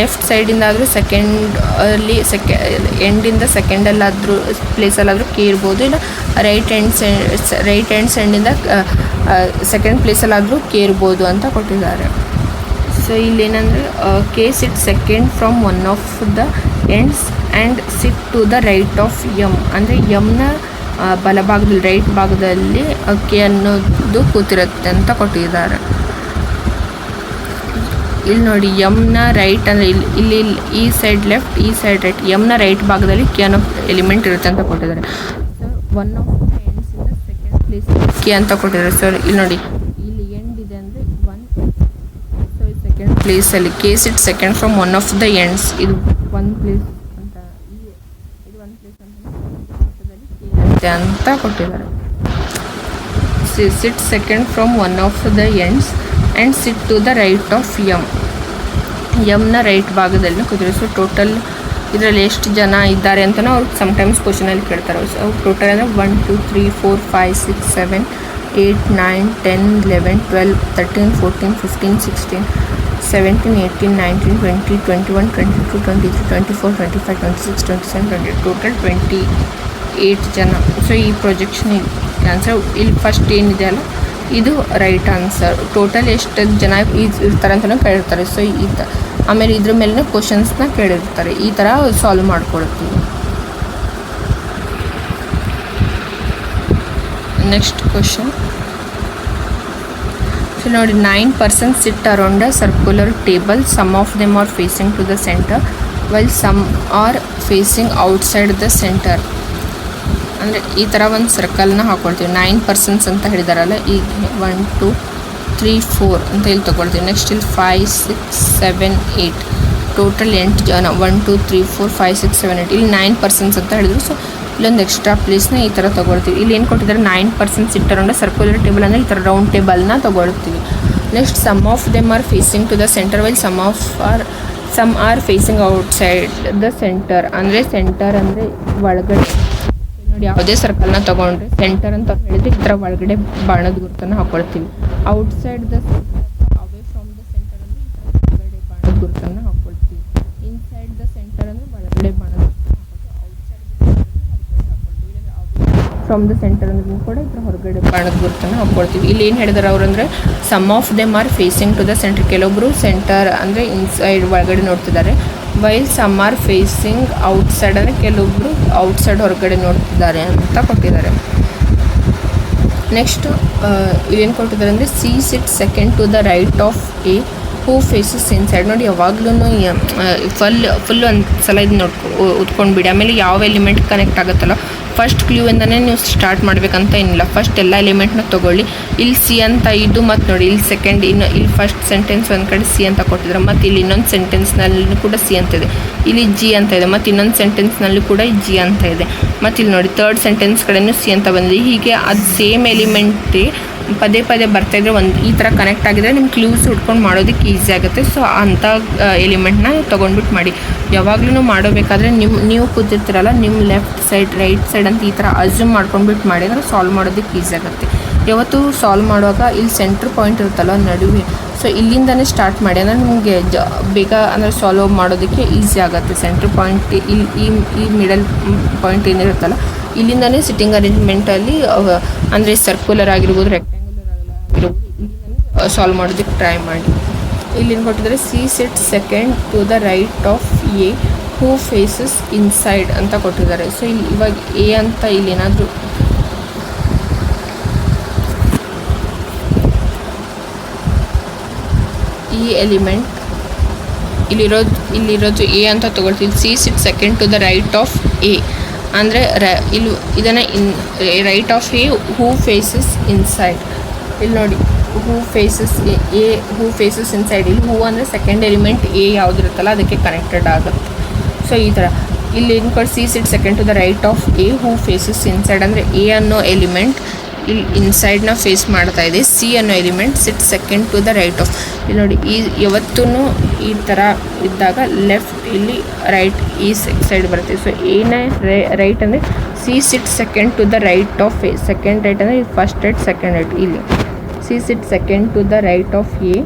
ಲೆಫ್ಟ್ ಸೈಡಿಂದಾದರೂ ಸೆಕೆಂಡಲ್ಲಿ ಎಂಡಿಂದ ಸೆಕೆಂಡಲ್ಲಾದರೂ ಪ್ಲೇಸಲ್ಲಾದರೂ ಕೆ ಇರ್ಬೋದು, ಇಲ್ಲ ರೈಟ್ ಹ್ಯಾಂಡ್ ಸೈಡಿಂದ ಸೆಕೆಂಡ್ ಪ್ಲೇಸಲ್ಲಾದರೂ ಕೆ ಇರ್ಬೋದು ಅಂತ ಕೊಟ್ಟಿದ್ದಾರೆ. ಸೊ ಇಲ್ಲೇನಂದರೆ K sit second from one of the ends and sit to the right of M ಅಂದರೆ ಎಮ್ನ ಬಲಭಾಗದಲ್ಲಿ ರೈಟ್ ಭಾಗದಲ್ಲಿ ಕೆ ಅನ್ನೋದು ಕೂತಿರುತ್ತೆ ಅಂತ ಕೊಟ್ಟಿದ್ದಾರೆ. ಇಲ್ಲಿ ನೋಡಿ ಎಮ್ನ ರೈಟ್ ಅಂದರೆ ಇಲ್ಲಿ ಈ ಸೈಡ್ ಲೆಫ್ಟ್, ಈ ಸೈಡ್ ರೈಟ್, ಎಮ್ನ ರೈಟ್ ಭಾಗದಲ್ಲಿ ಕೆ ಅನ್ನೋ ಎಲಿಮೆಂಟ್ ಇರುತ್ತೆ ಅಂತ ಕೊಟ್ಟಿದ್ದಾರೆ. ಸೊ ಒನ್ ಆಫ್ ದ ಎಂಡ್ಸಿಂದ ಸೆಕೆಂಡ್ ಪ್ಲೇಸ್ ಕೆ ಅಂತ ಕೊಟ್ಟಿದ್ದಾರೆ. ಸೊ ಇಲ್ಲಿ ನೋಡಿ ಇಲ್ಲಿ ಎಂಡ್ ಇದೆ ಅಂದರೆ 1. ಸೊ ಈ ಸೆಕೆಂಡ್ ಪ್ಲೇಸಲ್ಲಿ K sit second from one of the ends, ಇದು 1 ಪ್ಲೇಸ್ ಅಂತ, ಇದು 1 ಪ್ಲೇಸ್ ಅಂತ ಅಂತ ಕೊಟ್ಟಿದ್ದಾರೆ. Sit second from one of the ends and sit to the right of M, ಎಮ್ನ ರೈಟ್ ಭಾಗದಲ್ಲಿ ಕೂತಿದ್ದಾರೆ. ಸೊ ಟೋಟಲ್ ಇದರಲ್ಲಿ ಎಷ್ಟು ಜನ ಇದ್ದಾರೆ ಅಂತಲೂ ಅವ್ರು ಸಮ್ಟೈಮ್ಸ್ ಕ್ವಶನಲ್ಲಿ ಕೇಳ್ತಾರೆ. ಸೊ ಟೋಟಲ್ ಅಂದರೆ 1 2 3 4 5 6 7 8 9 10 11 12 13 14 15 16 17 18 19 20 21 22 23 24 25 26 27 28 ಟೋಟಲ್ 28 ಜನ. ಸೊ ಈ ಪ್ರೊಜೆಕ್ಷನ್ ಆನ್ಸರ್ ಇಲ್ಲಿ ಫಸ್ಟ್ ಏನಿದೆ ಅಲ್ಲ ಇದು ರೈಟ್ ಆನ್ಸರ್. ಟೋಟಲ್ ಎಷ್ಟು ಜನ ಇರ್ತಾರೆ ಅಂತಲೂ ಕೇಳಿರ್ತಾರೆ. ಸೊ ಆಮೇಲೆ ಇದ್ರ ಮೇಲಿನ ಕ್ವಶನ್ಸ್ನ ಕೇಳಿರ್ತಾರೆ. ಈ ಥರ ಸಾಲ್ವ್ ಮಾಡ್ಕೊಳ್ತೀವಿ. Next question. ಸೊ ನೋಡಿ 9 persons sit around a circular table. Some of them are facing to the center while some are facing outside the center. ಅಂದರೆ ಈ ಥರ ಒಂದು ಸರ್ಕಲ್ನ ಹಾಕ್ಕೊಳ್ತೀವಿ. 9 persons ಅಂತ ಹೇಳಿದಾರಲ್ಲ, ಈಗ 1 2 3 4 ಅಂತ ಇಲ್ಲಿ ತೊಗೊಳ್ತೀವಿ. ನೆಕ್ಸ್ಟ್ ಇಲ್ಲಿ 5 6 7 8 ಟೋಟಲ್ 8 ಜನ 1 2 3 4 5 6 7 8 ಇಲ್ಲಿ 9 persons ಅಂತ ಹೇಳಿದ್ರು. ಸೊ ಇಲ್ಲೊಂದು ಎಕ್ಸ್ಟ್ರಾ ಪ್ಲೇಸ್ನ ಈ ಥರ ತೊಗೊಳ್ತೀವಿ. ಇಲ್ಲಿ ಏನು ಕೊಟ್ಟಿದ್ದಾರೆ 9 persons sit around circular table ಅಂದರೆ ಈ ಥರ ರೌಂಡ್ ಟೇಬಲ್ನ ತೊಗೊಳ್ತೀವಿ. Next some of them are facing to the center while some are facing outside the centre ಅಂದರೆ ಸೆಂಟರ್ ಅಂದರೆ ಒಳಗಡೆ. ನೋಡಿ ಯಾವುದೇ ಸರ್ಕಲ್ನ ತೊಗೊಂಡ್ರೆ ಸೆಂಟರ್ ಅಂತ ಹೇಳಿದ್ರೆ ಈ ಥರ ಒಳಗಡೆ ಬಾಣದ ಗುರುತನ್ನು ಹಾಕ್ಕೊಳ್ತೀವಿ. Outside the centre away from the centre ಅಂದರೆ ಈ ಥರ ಹೊರಗಡೆ ಬಾಣದ ಗುರುತನ್ನು ಹಾಕ್ಕೊಳ್ತೀವಿ. ಇನ್ಸೈಡ್ ದ ಸೆಂಟರ್ ಅಂದರೆ ಒಳಗಡೆ ಬಾಣದ ಗುರುತನ್ನು ಹಾಕ್ಕೊಳ್ತೀವಿ. ಔಟ್ಸೈಡ್ ದ ಸೆಂಟರ್ ಹೊರಗಡೆ ಹಾಕ್ಕೊಳ್ತೀವಿ. ಅವೇ ಫ್ರಮ್ ದ ಸೆಂಟರ್ ಅಂದ್ರೆ ಕೂಡ ಈ ಥರ ಹೊರಗಡೆ ಬಾಣದ ಗುರುತನ್ನು ಹಾಕ್ಕೊಳ್ತೀವಿ. ಇಲ್ಲಿ ಏನು ಹೇಳಿದಾರೆ ಅವರು ಅಂದರೆ some of them are facing to the center. ಕೆಲವೊಬ್ಬರು ಸೆಂಟರ್ ಅಂದರೆ ಇನ್ಸೈಡ್ ಒಳಗಡೆ ನೋಡ್ತಿದ್ದಾರೆ. While some are facing outside ಅಂದರೆ ಕೆಲವೊಬ್ಬರು ಔಟ್ಸೈಡ್ ಹೊರಗಡೆ ನೋಡ್ತಿದ್ದಾರೆ ಅಂತ ಕೊಟ್ಟಿದ್ದಾರೆ. ನೆಕ್ಸ್ಟ್ ಇವೇನು ಕೊಟ್ಟಿದ್ದಾರೆ ಅಂದರೆ C sit second to the right of A who faces inside. ನೋಡಿ ಯಾವಾಗ್ಲೂ ಫುಲ್ ಒಂದು ಸಲ ಇದು ಉತ್ಕೊಂಡ್ಬಿಡಿ. ಆಮೇಲೆ ಯಾವ ಎಲಿಮೆಂಟ್ ಕನೆಕ್ಟ್ ಆಗುತ್ತಲ್ಲ ಫಸ್ಟ್ ಕ್ಲೂಯಿಂದನೇ ನೀವು ಸ್ಟಾರ್ಟ್ ಮಾಡಬೇಕಂತ ಏನಿಲ್ಲ. ಫಸ್ಟ್ ಎಲ್ಲ ಎಲಿಮೆಂಟ್ನ ತೊಗೊಳ್ಳಿ. ಇಲ್ಲಿ ಸಿ ಅಂತ ಇದು ಮತ್ತು ನೋಡಿ ಇಲ್ಲಿ ಸೆಕೆಂಡ್ ಇಲ್ಲಿ ಫಸ್ಟ್ ಸೆಂಟೆನ್ಸ್ ಒಂದು ಕಡೆ ಸಿ ಅಂತ ಕೊಟ್ಟಿದ್ದಾರೆ, ಮತ್ತು ಇಲ್ಲಿ ಇನ್ನೊಂದು ಸೆಂಟೆನ್ಸ್ನಲ್ಲಿ ಕೂಡ ಸಿ ಅಂತ ಇದೆ, ಇಲ್ಲಿ ಜಿ ಅಂತ ಇದೆ, ಮತ್ತು ಇನ್ನೊಂದು ಸೆಂಟೆನ್ಸ್ನಲ್ಲಿ ಕೂಡ ಜಿ ಅಂತ ಇದೆ, ಮತ್ತು ಇಲ್ಲಿ ನೋಡಿ ಥರ್ಡ್ ಸೆಂಟೆನ್ಸ್ ಕಡೆಯೂ ಸಿ ಅಂತ ಬಂದಿದೆ. ಹೀಗೆ ಅದು ಸೇಮ್ ಎಲಿಮೆಂಟೇ ಪದೇ ಪದೇ ಬರ್ತಾಯಿದ್ರೆ ಈ ಥರ ಕನೆಕ್ಟ್ ಆಗಿದ್ರೆ ನಿಮ್ಗೆ ಕ್ಲೂಸ್ ಹುಡ್ಕೊಂಡು ಮಾಡೋದಕ್ಕೆ ಈಸಿ ಆಗುತ್ತೆ. ಸೊ ಅಂಥ ಎಲಿಮೆಂಟ್ನ ತೊಗೊಂಡ್ಬಿಟ್ಟು ಮಾಡಿ. ಯಾವಾಗಲೂ ಮಾಡೋಬೇಕಾದ್ರೆ ನೀವು ಕೂತಿರ್ತೀರಲ್ಲ, ನಿಮ್ಮ ಲೆಫ್ಟ್ ಸೈಡ್ ರೈಟ್ ಸೈಡ್ ಅಂತ ಈ ಥರ ಅಸ್ಯೂಮ್ ಮಾಡ್ಕೊಂಡ್ಬಿಟ್ಟು ಮಾಡಿ ಅಂದರೆ ಸಾಲ್ವ್ ಮಾಡೋದಕ್ಕೆ ಈಸಿ ಆಗುತ್ತೆ. ಯಾವತ್ತು ಸಾಲ್ವ್ ಮಾಡುವಾಗ ಇಲ್ಲಿ ಸೆಂಟ್ರ್ ಪಾಯಿಂಟ್ ಇರುತ್ತಲ್ಲ ನಡುವೆ, ಸೊ ಇಲ್ಲಿಂದನೇ ಸ್ಟಾರ್ಟ್ ಮಾಡಿ ಅಂದರೆ ನಿಮಗೆ ಬೇಗ ಅಂದರೆ ಸಾಲ್ವ್ ಮಾಡೋದಕ್ಕೆ ಈಸಿ ಆಗುತ್ತೆ. ಸೆಂಟ್ರ್ ಪಾಯಿಂಟ್ ಈ ಮಿಡಲ್ ಪಾಯಿಂಟ್ ಏನಿರುತ್ತಲ್ಲ ಇಲ್ಲಿಂದನೇ ಸಿಟ್ಟಿಂಗ್ ಅರೇಂಜ್ಮೆಂಟಲ್ಲಿ ಅಂದರೆ ಸರ್ಕ್ಯುಲರ್ ಆಗಿರ್ಬೋದು, ರೆಕ್ಟ್ಯಾಂಗ್ಯುಲರ್ ಆಗಿರ್ಬೋದು ಸಾಲ್ವ್ ಮಾಡೋದಕ್ಕೆ ಟ್ರೈ ಮಾಡಿ. ಇಲ್ಲಿನ ಕೊಟ್ಟಿದ್ದಾರೆ C sit second to the right of A who faces inside ಅಂತ ಕೊಟ್ಟಿದ್ದಾರೆ. ಸೊ ಇಲ್ಲಿ ಇವಾಗ ಎ ಅಂತ ಇಲ್ಲಿ ಏನಾದರೂ ಈ ಎಲಿಮೆಂಟ್ ಇಲ್ಲಿರೋದು ಎ ಅಂತ ತೊಗೊಳ್ತೀವಿ. C sit second to the right of A ಅಂದರೆ ಇಲ್ಲಿ ಇದನ್ನು right of A who faces inside. ಇಲ್ಲಿ ನೋಡಿ who faces A who faces inside. ಇಲ್ಲಿ ಹೂ ಅಂದರೆ ಸೆಕೆಂಡ್ ಎಲಿಮೆಂಟ್ ಎ ಯಾವುದಿರುತ್ತಲ್ಲ ಅದಕ್ಕೆ ಕನೆಕ್ಟೆಡ್ ಆಗುತ್ತೆ. ಸೊ ಈ ಥರ ಇಲ್ಲಿ C sit second to the right of A who faces inside ಅಂದರೆ ಎ ಅನ್ನೋ ಎಲಿಮೆಂಟ್ ಇಲ್ಲಿ ಇನ್ಸೈಡ್ನ ಫೇಸ್ ಮಾಡ್ತಾ ಇದೆ. ಸಿ ಅನ್ನೋ element sit second to the right of. ಇಲ್ಲಿ ನೋಡಿ ಯಾವತ್ತೂ ಈ ಥರ ಇದ್ದಾಗ ಲೆಫ್ಟ್ ಇಲ್ಲಿ ರೈಟ್ ಈ ಸೈಡ್ ಬರುತ್ತೆ. ಸೊ ಏನೇ ರೈಟ್ ಅಂದರೆ C sit second to the right of A. Second right ಅಂದರೆ ಫಸ್ಟ್ ರೈಟ್ ಸೆಕೆಂಡ್ ರೈಟ್. ಇಲ್ಲಿ C sit second to the right of A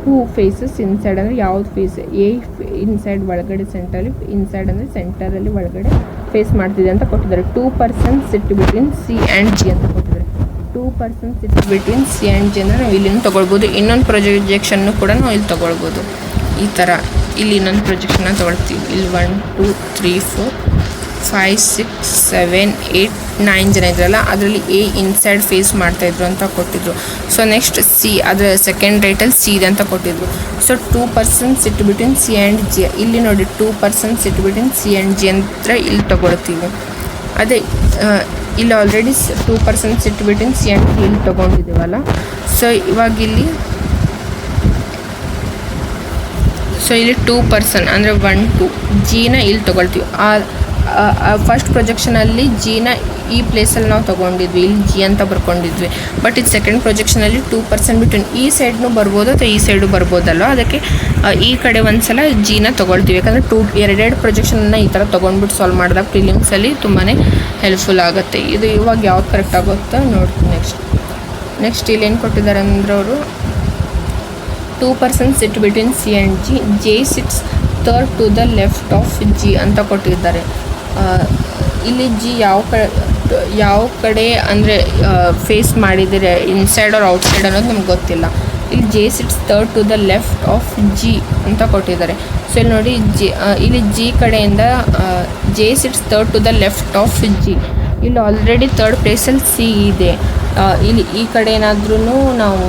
who faces inside ಅಂದರೆ ಯಾವ್ದು ಫೇಸ್ ಎ ಇನ್ಸೈಡ್ ಒಳಗಡೆ ಸೆಂಟರಲ್ಲಿ, inside ಅಂದರೆ ಸೆಂಟರಲ್ಲಿ ಒಳಗಡೆ face ಮಾಡ್ತಿದೆ ಅಂತ ಕೊಟ್ಟಿದ್ದಾರೆ. 2% sit between C and G ಅಂತ ಕೊಟ್ಟಿದ್ದಾರೆ. 2% sit between C and G ಅಂದರೆ ನಾವು ಇಲ್ಲಿಂದ ತೊಗೊಳ್ಬೋದು. ಇನ್ನೊಂದು ಪ್ರೊಜೆಕ್ಷನ್ನು ಕೂಡ ನಾವು ಇಲ್ಲಿ ತೊಗೊಳ್ಬೋದು. ಈ ಥರ ಇಲ್ಲಿ ಇನ್ನೊಂದು ಪ್ರೊಜೆಕ್ಷನ್ನ ತೊಗೊಳ್ತೀವಿ. ಇಲ್ಲಿ 1 2 3 4 5 6 7 8 9 ಜನ ಇದ್ರಲ್ಲ, ಅದರಲ್ಲಿ ಎ ಇನ್ಸೈಡ್ ಫೇಸ್ ಮಾಡ್ತಾಯಿದ್ರು ಅಂತ ಕೊಟ್ಟಿದ್ರು. ಸೊ ನೆಕ್ಸ್ಟ್ ಸಿ ಅದರ ಸೆಕೆಂಡ್ ರೈಟಲ್ಲಿ ಸಿ ಇದೆ ಅಂತ ಕೊಟ್ಟಿದ್ರು. So 2% sit between C and G. ಇಲ್ಲಿ ನೋಡಿ 2% sit between C and G ಅಂತ ಇಲ್ಲಿ ತೊಗೊಳ್ತೀವಿ. ಅದೇ ಇಲ್ಲಿ already 2% sit between C and G ಇಲ್ಲಿ ತೊಗೊಂಡಿದ್ದೀವಲ್ಲ. ಸೊ ಇವಾಗ ಇಲ್ಲಿ 2% ಅಂದರೆ 1 2 ಜಿನ ಇಲ್ಲಿ ತೊಗೊಳ್ತೀವಿ. ಫಸ್ಟ್ ಪ್ರೊಜೆಕ್ಷನಲ್ಲಿ ಜಿನ ಈ ಪ್ಲೇಸಲ್ಲಿ ನಾವು ತೊಗೊಂಡಿದ್ವಿ, ಇಲ್ಲಿ ಜಿ ಅಂತ ಬರ್ಕೊಂಡಿದ್ವಿ. ಬಟ್ ಇದು ಸೆಕೆಂಡ್ ಪ್ರೊಜೆಕ್ಷನಲ್ಲಿ 2% ಬಿಟ್ವೀನ್ ಈ ಸೈಡ್ನೂ ಬರ್ಬೋದು ಅಥವಾ ಈ ಸೈಡು ಬರ್ಬೋದಲ್ಲ, ಅದಕ್ಕೆ ಈ ಕಡೆ ಒಂದು ಸಲ ಜಿನ ತೊಗೊಳ್ತೀವಿ. ಯಾಕಂದರೆ ಎರಡೆರಡು ಪ್ರೊಜೆಕ್ಷನನ್ನು ಈ ಥರ ತೊಗೊಂಡ್ಬಿಟ್ಟು ಸಾಲ್ವ್ ಮಾಡಿದಾಗ ಪ್ರಿಲಿಮ್ಸಲ್ಲಿ ತುಂಬಾ ಹೆಲ್ಪ್ಫುಲ್ ಆಗುತ್ತೆ. ಇದು ಇವಾಗ ಯಾವ್ದು ಕರೆಕ್ಟ್ ಆಗುತ್ತೋ ನೋಡ್ತೀನಿ. ನೆಕ್ಸ್ಟ್ ಇಲ್ಲೇನು ಕೊಟ್ಟಿದ್ದಾರೆ ಅಂದರೆ ಅವರು 2% sit between C and G, J sits third to the left of G ಅಂತ ಕೊಟ್ಟಿದ್ದಾರೆ. ಇಲ್ಲಿ ಜಿ ಯಾವ ಕಡೆ ಅಂದರೆ ಫೇಸ್ ಮಾಡಿದರೆ ಇನ್ಸೈಡ್ ಆರ್ ಔಟ್ಸೈಡ್ ಅನ್ನೋದು ನಮ್ಗೆ ಗೊತ್ತಿಲ್ಲ. ಇಲ್ಲಿ J sits third to the left of G ಅಂತ ಕೊಟ್ಟಿದ್ದಾರೆ. ಸೊ ಇಲ್ಲಿ ನೋಡಿ ಇಲ್ಲಿ ಜಿ ಕಡೆಯಿಂದ J sits third to the left of G. ಇಲ್ಲಿ ಆಲ್ರೆಡಿ ಥರ್ಡ್ ಪ್ಲೇಸಲ್ಲಿ ಸಿ ಇದೆ. ಇಲ್ಲಿ ಈ ಕಡೆ ಏನಾದ್ರೂ ನಾವು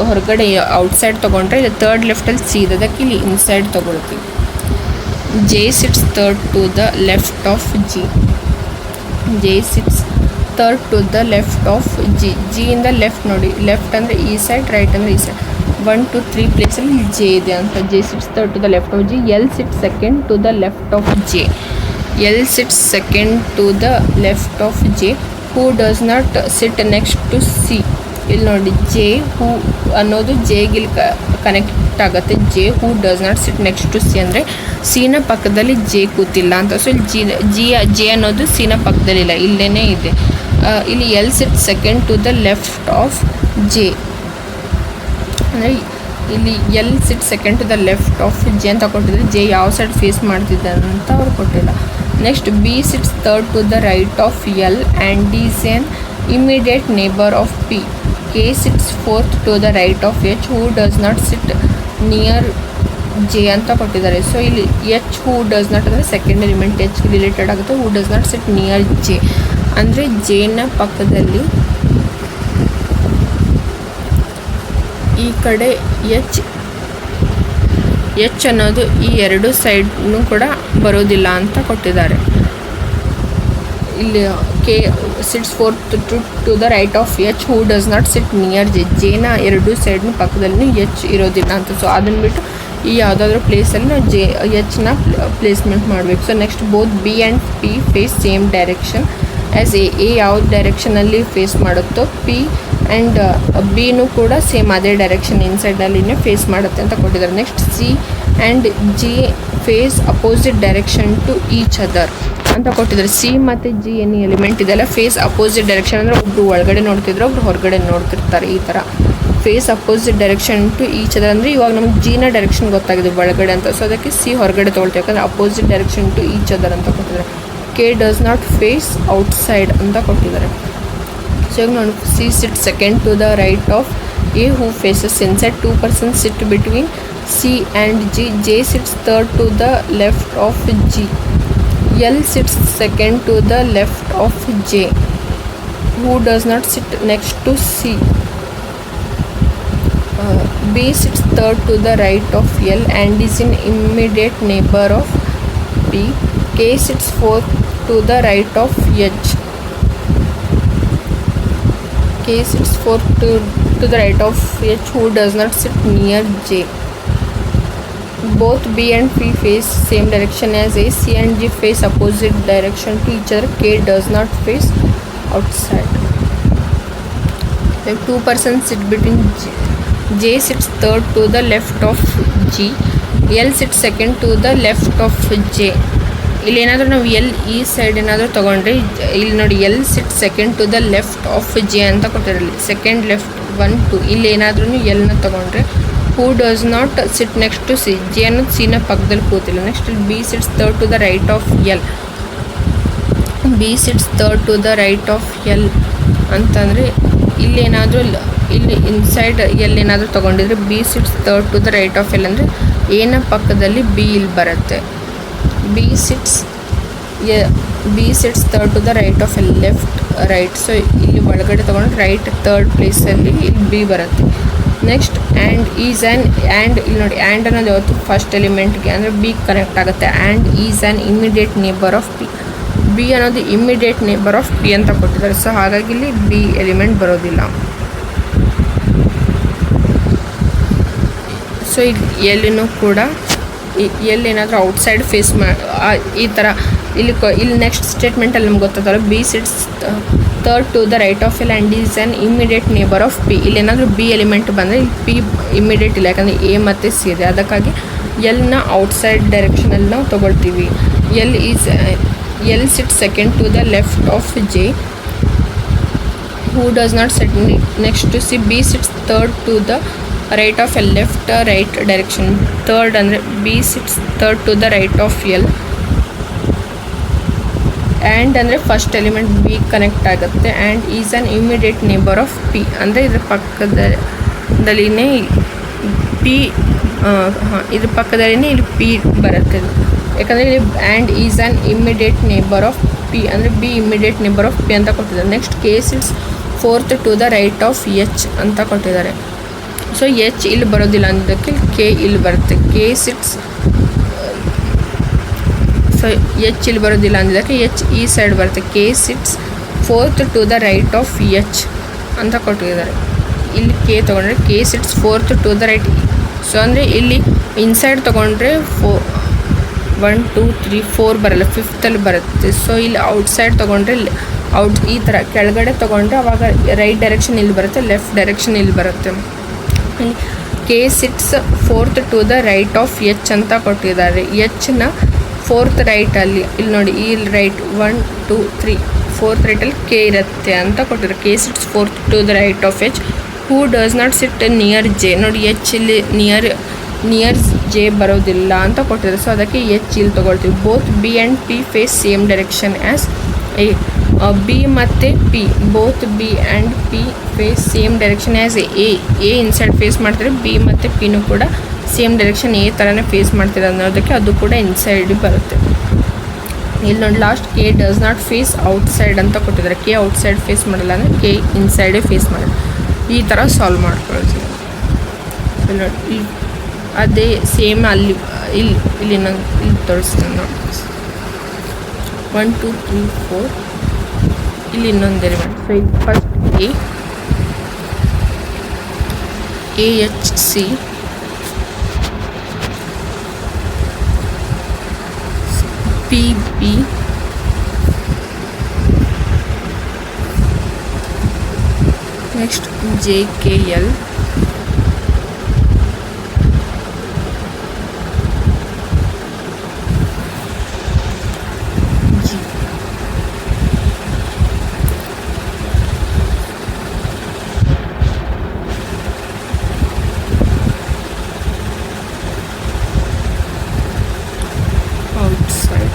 ಹೊರಗಡೆ ಔಟ್ಸೈಡ್ ತೊಗೊಂಡ್ರೆ ಇಲ್ಲಿ ಥರ್ಡ್ ಲೆಫ್ಟಲ್ಲಿ ಸಿ ಇದೆ, ಅದಕ್ಕೆ ಇಲ್ಲಿ ಇನ್ಸೈಡ್ ತೊಗೊಳ್ತೀವಿ. J sits third to the left of G. J sits third to the left of G. ಜಿಯಿಂದ ಲೆಫ್ಟ್ ನೋಡಿ, ಲೆಫ್ಟ್ ಅಂದರೆ ಈ ಸೈಡ್, ರೈಟ್ ಅಂದರೆ ಈ ಸೈಡ್. 1 2 3 ಪ್ಲೇಸಲ್ಲಿ ಜೆ ಇದೆ ಅಂತ. J sits third to the left of G. L sit second to the left of J. L sits second to the left of J who does not sit next to C. ಇಲ್ಲಿ ನೋಡಿ J who ಅನ್ನೋದು ಜೆಗೆ connect ಆಗುತ್ತೆ. J who does not sit next to C ಅಂದರೆ ಸಿನ ಪಕ್ಕದಲ್ಲಿ J ಕೂತಿಲ್ಲ ಅಂತ. So ಇಲ್ಲಿ ಜೆ ಅನ್ನೋದು ಸಿನ ಪಕ್ಕದಲ್ಲಿಲ್ಲ, ಇಲ್ಲೇ ಇದೆ. ಇಲ್ಲಿ L sit second to the left of J ಅಂದರೆ ಇಲ್ಲಿ L sit second to the left of J ಅಂತ ಕೊಟ್ಟಿದ್ರೆ ಜೆ ಯಾವ ಸೈಡ್ ಫೇಸ್ ಮಾಡ್ತಿದ್ದೆ ಅಂತ ಅವ್ರು ಕೊಟ್ಟಿಲ್ಲ. Next B sits third to the right of L and D is an immediate neighbour of P. K sits fourth to the right of H who does not sit near J ಅಂತ ಕೊಟ್ಟಿದ್ದಾರೆ. So ಇಲ್ಲಿ H who does not ಅಂದರೆ second element H related ಆಗುತ್ತೆ. Who does not sit near J ಅಂದರೆ ಜೆನ ಪಕ್ಕದಲ್ಲಿ ಈ ಕಡೆ ಎಚ್ ಅನ್ನೋದು ಈ ಎರಡು ಸೈಡ್ನೂ ಕೂಡ ಬರೋದಿಲ್ಲ ಅಂತ ಕೊಟ್ಟಿದ್ದಾರೆ. ಇಲ್ಲಿ K sits fourth to the right of H who does not sit near J. ಜೆನ ಎರಡು ಸೈಡ್ನ ಪಕ್ಕದಲ್ಲಿ ಎಚ್ ಇರೋದಿಲ್ಲ ಅಂತ. ಸೊ ಅದನ್ನು ಬಿಟ್ಟು ಈ ಯಾವುದಾದ್ರೂ ಪ್ಲೇಸಲ್ಲಿ ನಾವು ಎಚ್ನ ಪ್ಲೇಸ್ಮೆಂಟ್ ಮಾಡಬೇಕು. So next both B and P face same direction as A ಯಾವ ಡೈರೆಕ್ಷನಲ್ಲಿ ಫೇಸ್ ಮಾಡುತ್ತೋ ಪಿ ಆ್ಯಂಡ್ ಬಿನೂ ಕೂಡ ಸೇಮ್ ಅದೇ ಡೈರೆಕ್ಷನ್ ಇನ್ಸೈಡ್ನಲ್ಲಿನೇ ಫೇಸ್ ಮಾಡುತ್ತೆ ಅಂತ ಕೊಟ್ಟಿದ್ದಾರೆ. Next C and G face opposite direction to each other ಅಂತ ಕೊಟ್ಟಿದ್ದಾರೆ. ಸಿ ಮತ್ತು ಜಿ ಏನು ಎಲಿಮೆಂಟ್ ಇದೆಲ್ಲ ಫೇಸ್ ಅಪೋಸಿಟ್ ಡೈರೆಕ್ಷನ್ ಅಂದರೆ ಒಬ್ಬರು ಒಳಗಡೆ ನೋಡ್ತಿದ್ರು, ಒಬ್ರು ಹೊರಗಡೆ ನೋಡ್ತಿರ್ತಾರೆ. ಈ ಥರ face opposite direction to each other ಅಂದರೆ ಇವಾಗ ನಮ್ಗೆ ಜಿನ ಡೈರೆಕ್ಷನ್ ಗೊತ್ತಾಗಿದೆ ಒಳಗಡೆ ಅಂತ, ಸೊ ಅದಕ್ಕೆ ಸಿ ಹೊರಗಡೆ ತೊಗೊಳ್ತೀವಿ, ಯಾಕಂದರೆ opposite direction to each other ಅಂತ ಕೊಟ್ಟಿದ್ದಾರೆ. K does not face outside ಅಂತ ಕೊಟ್ಟಿದ್ದಾರೆ. ಸೊ ಇವಾಗ ನೋಡಿ, C sit second to the right of A who faces inside. 2 persons sit between C and G. J sits third to the left of G. L sits second to the left of J who does not sit next to C. B sits third to the right of L and is in immediate neighbor of P. K sits fourth to the right of H. K sits fourth to the right of H who does not sit near J. Both B and P face same direction as A. C and G face opposite direction to each other. K does not face outside. Like 2 persons sit between J sits third to the left of G. L sits second to the left of J. ಇಲ್ಲಿ ಏನಾದರೂ ನಾವು L ಈ side ಏನಾದರೂ ತೊಗೊಂಡ್ರೆ ಇಲ್ಲಿ ನೋಡಿ L sit second to the left of J ಅಂತ ಕೊಟ್ಟಿರಲಿ. ಸೆಕೆಂಡ್ ಲೆಫ್ಟ್ 1 2 ಇಲ್ಲಿ ಏನಾದ್ರೂ ಎಲ್ನ ತೊಗೊಂಡ್ರೆ who does not sit next to C. J ಅನ್ನೋದು ಸಿನ ಪಕ್ಕದಲ್ಲಿ ಕೂತಿಲ್ಲ. ನೆಕ್ಸ್ಟ್ ಇಲ್ಲಿ B sits third to the right of L. B sits third to the right of L ಅಂತಂದರೆ ಇಲ್ಲೇನಾದರೂ ಇಲ್ಲಿ ಇನ್ಸೈಡ್ ಎಲ್ಲೇನಾದರೂ ತೊಗೊಂಡಿದ್ರೆ B sits third to the right of L ಅಂದರೆ ಎನ ಪಕ್ಕದಲ್ಲಿ ಬಿ ಇಲ್ಲಿ ಬರುತ್ತೆ. B sits third to the right of L left right. So ಇಲ್ಲಿ ಒಳಗಡೆ ತೊಗೊಂಡ್ರೆ ರೈಟ್ ಥರ್ಡ್ ಪ್ಲೇಸಲ್ಲಿ ಇಲ್ಲಿ ಬಿ ಬರುತ್ತೆ. ನೆಕ್ಸ್ಟ್ ಆ್ಯಂಡ್ ಈಸ್ ಆ್ಯಂಡ್ ಇಲ್ಲಿ ನೋಡಿ ಆ್ಯಂಡ್ ಅನ್ನೋದು ಯಾವತ್ತು ಫಸ್ಟ್ ಎಲಿಮೆಂಟ್ಗೆ ಅಂದರೆ ಬಿ ಕನೆಕ್ಟ್ ಆಗುತ್ತೆ. And is an immediate neighbour of P. B ಅನ್ನೋದು ಇಮಿಡಿಯೇಟ್ ನೇಬರ್ ಆಫ್ ಪಿ ಅಂತ ಕೊಟ್ಟಿದ್ದಾರೆ. ಸೊ ಹಾಗಾಗಿ ಇಲ್ಲಿ ಬಿ ಎಲಿಮೆಂಟ್ ಬರೋದಿಲ್ಲ. ಸೊ ಎಲ್ಲಿನೂ ಕೂಡ ಎಲ್ಲೇನಾದರೂ ಔಟ್ಸೈಡ್ ಫೇಸ್ ಈ ಥರ ಇಲ್ಲಿ ನೆಕ್ಸ್ಟ್ ಸ್ಟೇಟ್ಮೆಂಟಲ್ಲಿ ನಮ್ಗೆ ಗೊತ್ತಾಗಲ್ಲ. B sits third to the right of L and is an immediate neighbour of P. ಇಲ್ಲೇನಾದರೂ ಬಿ ಎಲಿಮೆಂಟ್ ಬಂದರೆ ಇಲ್ಲಿ ಪಿ ಇಮಿಡಿಯೇಟ್ ಇಲ್ಲ, ಯಾಕಂದರೆ ಎ ಮತ್ತು ಸಿ ಇದೆ. ಅದಕ್ಕಾಗಿ ಎಲ್ನ ಔಟ್ಸೈಡ್ ಡೈರೆಕ್ಷನಲ್ಲಿ ನಾವು ತೊಗೊಳ್ತೀವಿ. L sit second to the left of J who does not sit next to C. B sits third to the right of L left right direction. Third ಅಂದರೆ B sits third to the right of L. And ಅಂದರೆ first element B connect ಆಗುತ್ತೆ. And is an immediate neighbour of P ಅಂದರೆ ಇದ್ರ ಪಕ್ಕದಲ್ಲಿನೇ P ಇದ್ರ ಪಕ್ಕದಲ್ಲಿನೇ ಇಲ್ಲಿ P ಬರುತ್ತೆ. ಯಾಕಂದರೆ ಇಲ್ಲಿ and is an immediate neighbour of P ಅಂದರೆ B immediate neighbour of P ಅಂತ ಕೊಟ್ಟಿದ್ದಾರೆ. Next K sits fourth to the right of H ಅಂತ ಕೊಟ್ಟಿದ್ದಾರೆ. ಸೊ ಎಚ್ ಇಲ್ಲಿ ಬರೋದಿಲ್ಲ ಅಂದಕ್ಕೆ ಕೆ ಇಲ್ಲಿ ಬರುತ್ತೆ. ಕೆ ಸಿಟ್ಸ್ ಸೊ ಎಚ್ ಇಲ್ಲಿ ಬರೋದಿಲ್ಲ ಅಂದಿದ್ದಕ್ಕೆ ಎಚ್ ಈ ಸೈಡ್ ಬರುತ್ತೆ. K sits fourth to the right of H ಅಂತ ಕೊಟ್ಟಿದ್ದಾರೆ. ಇಲ್ಲಿ ಕೆ ತೊಗೊಂಡ್ರೆ K sits fourth to the right. So ಅಂದರೆ ಇಲ್ಲಿ ಇನ್ಸೈಡ್ ತೊಗೊಂಡ್ರೆ 1 2 3 4 ಬರಲ್ಲ, ಫಿಫ್ತಲ್ಲಿ ಬರುತ್ತೆ. ಸೊ ಇಲ್ಲಿ ಔಟ್ಸೈಡ್ ತೊಗೊಂಡ್ರೆ ಈ ಥರ ಕೆಳಗಡೆ ತೊಗೊಂಡ್ರೆ ಅವಾಗ ರೈಟ್ ಡೈರೆಕ್ಷನ್ ಇಲ್ಲಿ ಬರುತ್ತೆ, ಲೆಫ್ಟ್ ಡೈರೆಕ್ಷನ್ ಇಲ್ಲಿ ಬರುತ್ತೆ. K sits fourth to the right of H ಅಂತ ಕೊಟ್ಟಿದ್ದಾರೆ. ಎಚ್ನ ಫೋರ್ತ್ ರೈಟಲ್ಲಿ ಇಲ್ಲಿ ನೋಡಿ ಇಲ್ಲಿ ರೈಟ್ 1 2 3 ಫೋರ್ತ್ ರೈಟಲ್ಲಿ ಕೆ ಇರುತ್ತೆ ಅಂತ ಕೊಟ್ಟಿದ್ದಾರೆ. K sits fourth to the right of H who does not sit near J. ನೋಡಿ ಎಚ್ ಇಲ್ಲಿ ನಿಯರ್ ಜೆ ಬರೋದಿಲ್ಲ ಅಂತ ಕೊಟ್ಟಿದ್ದಾರೆ. ಸೊ ಅದಕ್ಕೆ ಎಚ್ ಇಲ್ಲಿ ತೊಗೊಳ್ತೀವಿ. Both B and P face same direction as A. B ಮತ್ತು P both B and P face same direction as A. Inside face ಮಾಡ್ತಾರೆ, ಬಿ ಮತ್ತು ಪಿನೂ ಕೂಡ ಸೇಮ್ ಡೈರೆಕ್ಷನ್ ಎ ಥರನೇ ಫೇಸ್ ಮಾಡ್ತಾರೆ ಅನ್ನೋದಕ್ಕೆ ಅದು ಕೂಡ ಇನ್ಸೈಡ್ ಬರುತ್ತೆ. ಇಲ್ಲಿ ನೋಡಿ last K does not face outside ಅಂತ ಕೊಟ್ಟಿದ್ದಾರೆ. ಕೆ ಔಟ್ಸೈಡ್ ಫೇಸ್ ಮಾಡಲ್ಲ ಅಂದರೆ ಕೆ ಇನ್ಸೈಡೇ ಫೇಸ್ ಮಾಡಲ್ಲ. ಈ ಥರ ಸಾಲ್ವ್ ಮಾಡ್ಕೊಳ್ತೀವಿ. ಇಲ್ಲಿ ನೋಡಿ ಅದೇ ಸೇಮ್ ಇಲ್ಲಿ ನಾನು ಇಲ್ಲಿ ತೋರಿಸ್ತೀನಿ ನೋಡಿ. 1 2 3 4 ಇಲ್ಲಿ ಇನ್ನೊಂದು ಎಲಿಮೆಂಟ್. ಸೊ ಇಲ್ಲಿ first A H C P B next JKL, G, outside.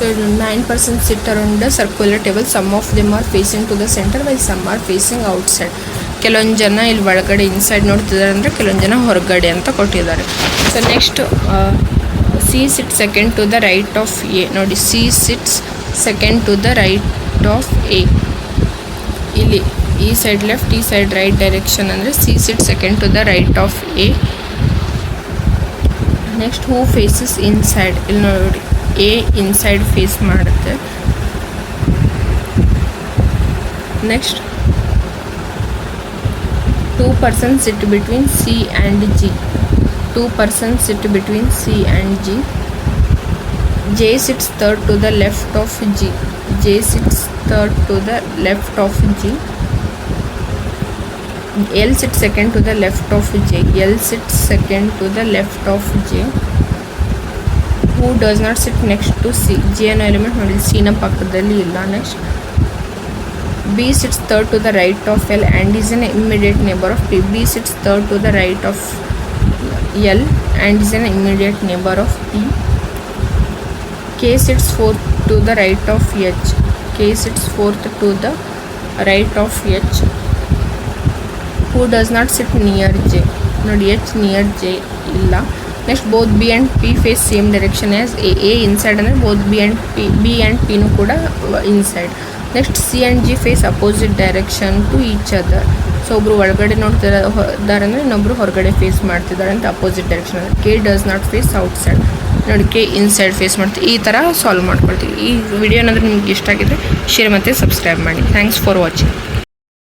So 9% sit around the circular table. Some of them are facing to the center while some are facing outside. ಕೆಲವೊಂದು ಜನ ಇಲ್ಲಿ ಒಳಗಡೆ inside ನೋಡ್ತಿದ್ದಾರೆ ಅಂದರೆ ಕೆಲವೊಂದು ಜನ ಹೊರಗಡೆ ಅಂತ ಕೊಟ್ಟಿದ್ದಾರೆ. So next C sit second to the right of A. ನೋಡಿ, C sits second to the right of A. ಇಲ್ಲಿ ಈ ಸೈಡ್ ಲೆಫ್ಟ್, ಈ ಸೈಡ್ ರೈಟ್ ಡೈರೆಕ್ಷನ್ ಅಂದರೆ C sit second to the right of A. Next who faces inside. ಇಲ್ಲಿ ನೋಡಿ, A inside face ಮಾಡುತ್ತೆ. Next 2 persons sit between C and G. 2 persons sit between C and G. J sits third to the left of G. J sits third to the left of G. L sits second to the left of J. L sits second to the left of J. Who does not sit next to C? J ಅನ್ನೋ element ನೋಡಿ, C ನ ಪಕ್ಕದಲ್ಲಿ ಇಲ್ಲ. Next B sits third to the right of L and is an immediate neighbor of P. B sits third to the right of L and is an immediate neighbor of P. K sits fourth to the right of H. K sits fourth to the right of H. Who does not sit near J? ನೋಡಿ, H near J ಇಲ್ಲ. Next both B and P face same direction as A. A inside ಅಂದರೆ both B and ಪಿನೂ ಕೂಡ inside. Next C and G face opposite direction to each other. So ಒಬ್ಬರು ಒಳಗಡೆ ನೋಡ್ತಿದ್ದಾರೆ ಅಂದರೆ ಇನ್ನೊಬ್ರು ಹೊರಗಡೆ ಫೇಸ್ ಮಾಡ್ತಿದ್ದಾರೆ ಅಂತ ಅಪೋಸಿಟ್ ಡೈರೆಕ್ಷನ್. ಅಂದರೆ K does not face outside. ನೋಡಿ, ಕೆ ಇನ್ಸೈಡ್ ಫೇಸ್ ಮಾಡ್ತೀವಿ. ಈ ಥರ ಸಾಲ್ವ್ ಮಾಡ್ಕೊಳ್ತೀವಿ. ಈ ವಿಡಿಯೋ ಏನಾದರೂ ನಿಮ್ಗೆ ಇಷ್ಟ ಆಗಿದ್ರೆ ಶೇರ್ ಮತ್ತು ಸಬ್ಸ್ಕ್ರೈಬ್ ಮಾಡಿ. Thanks for watching.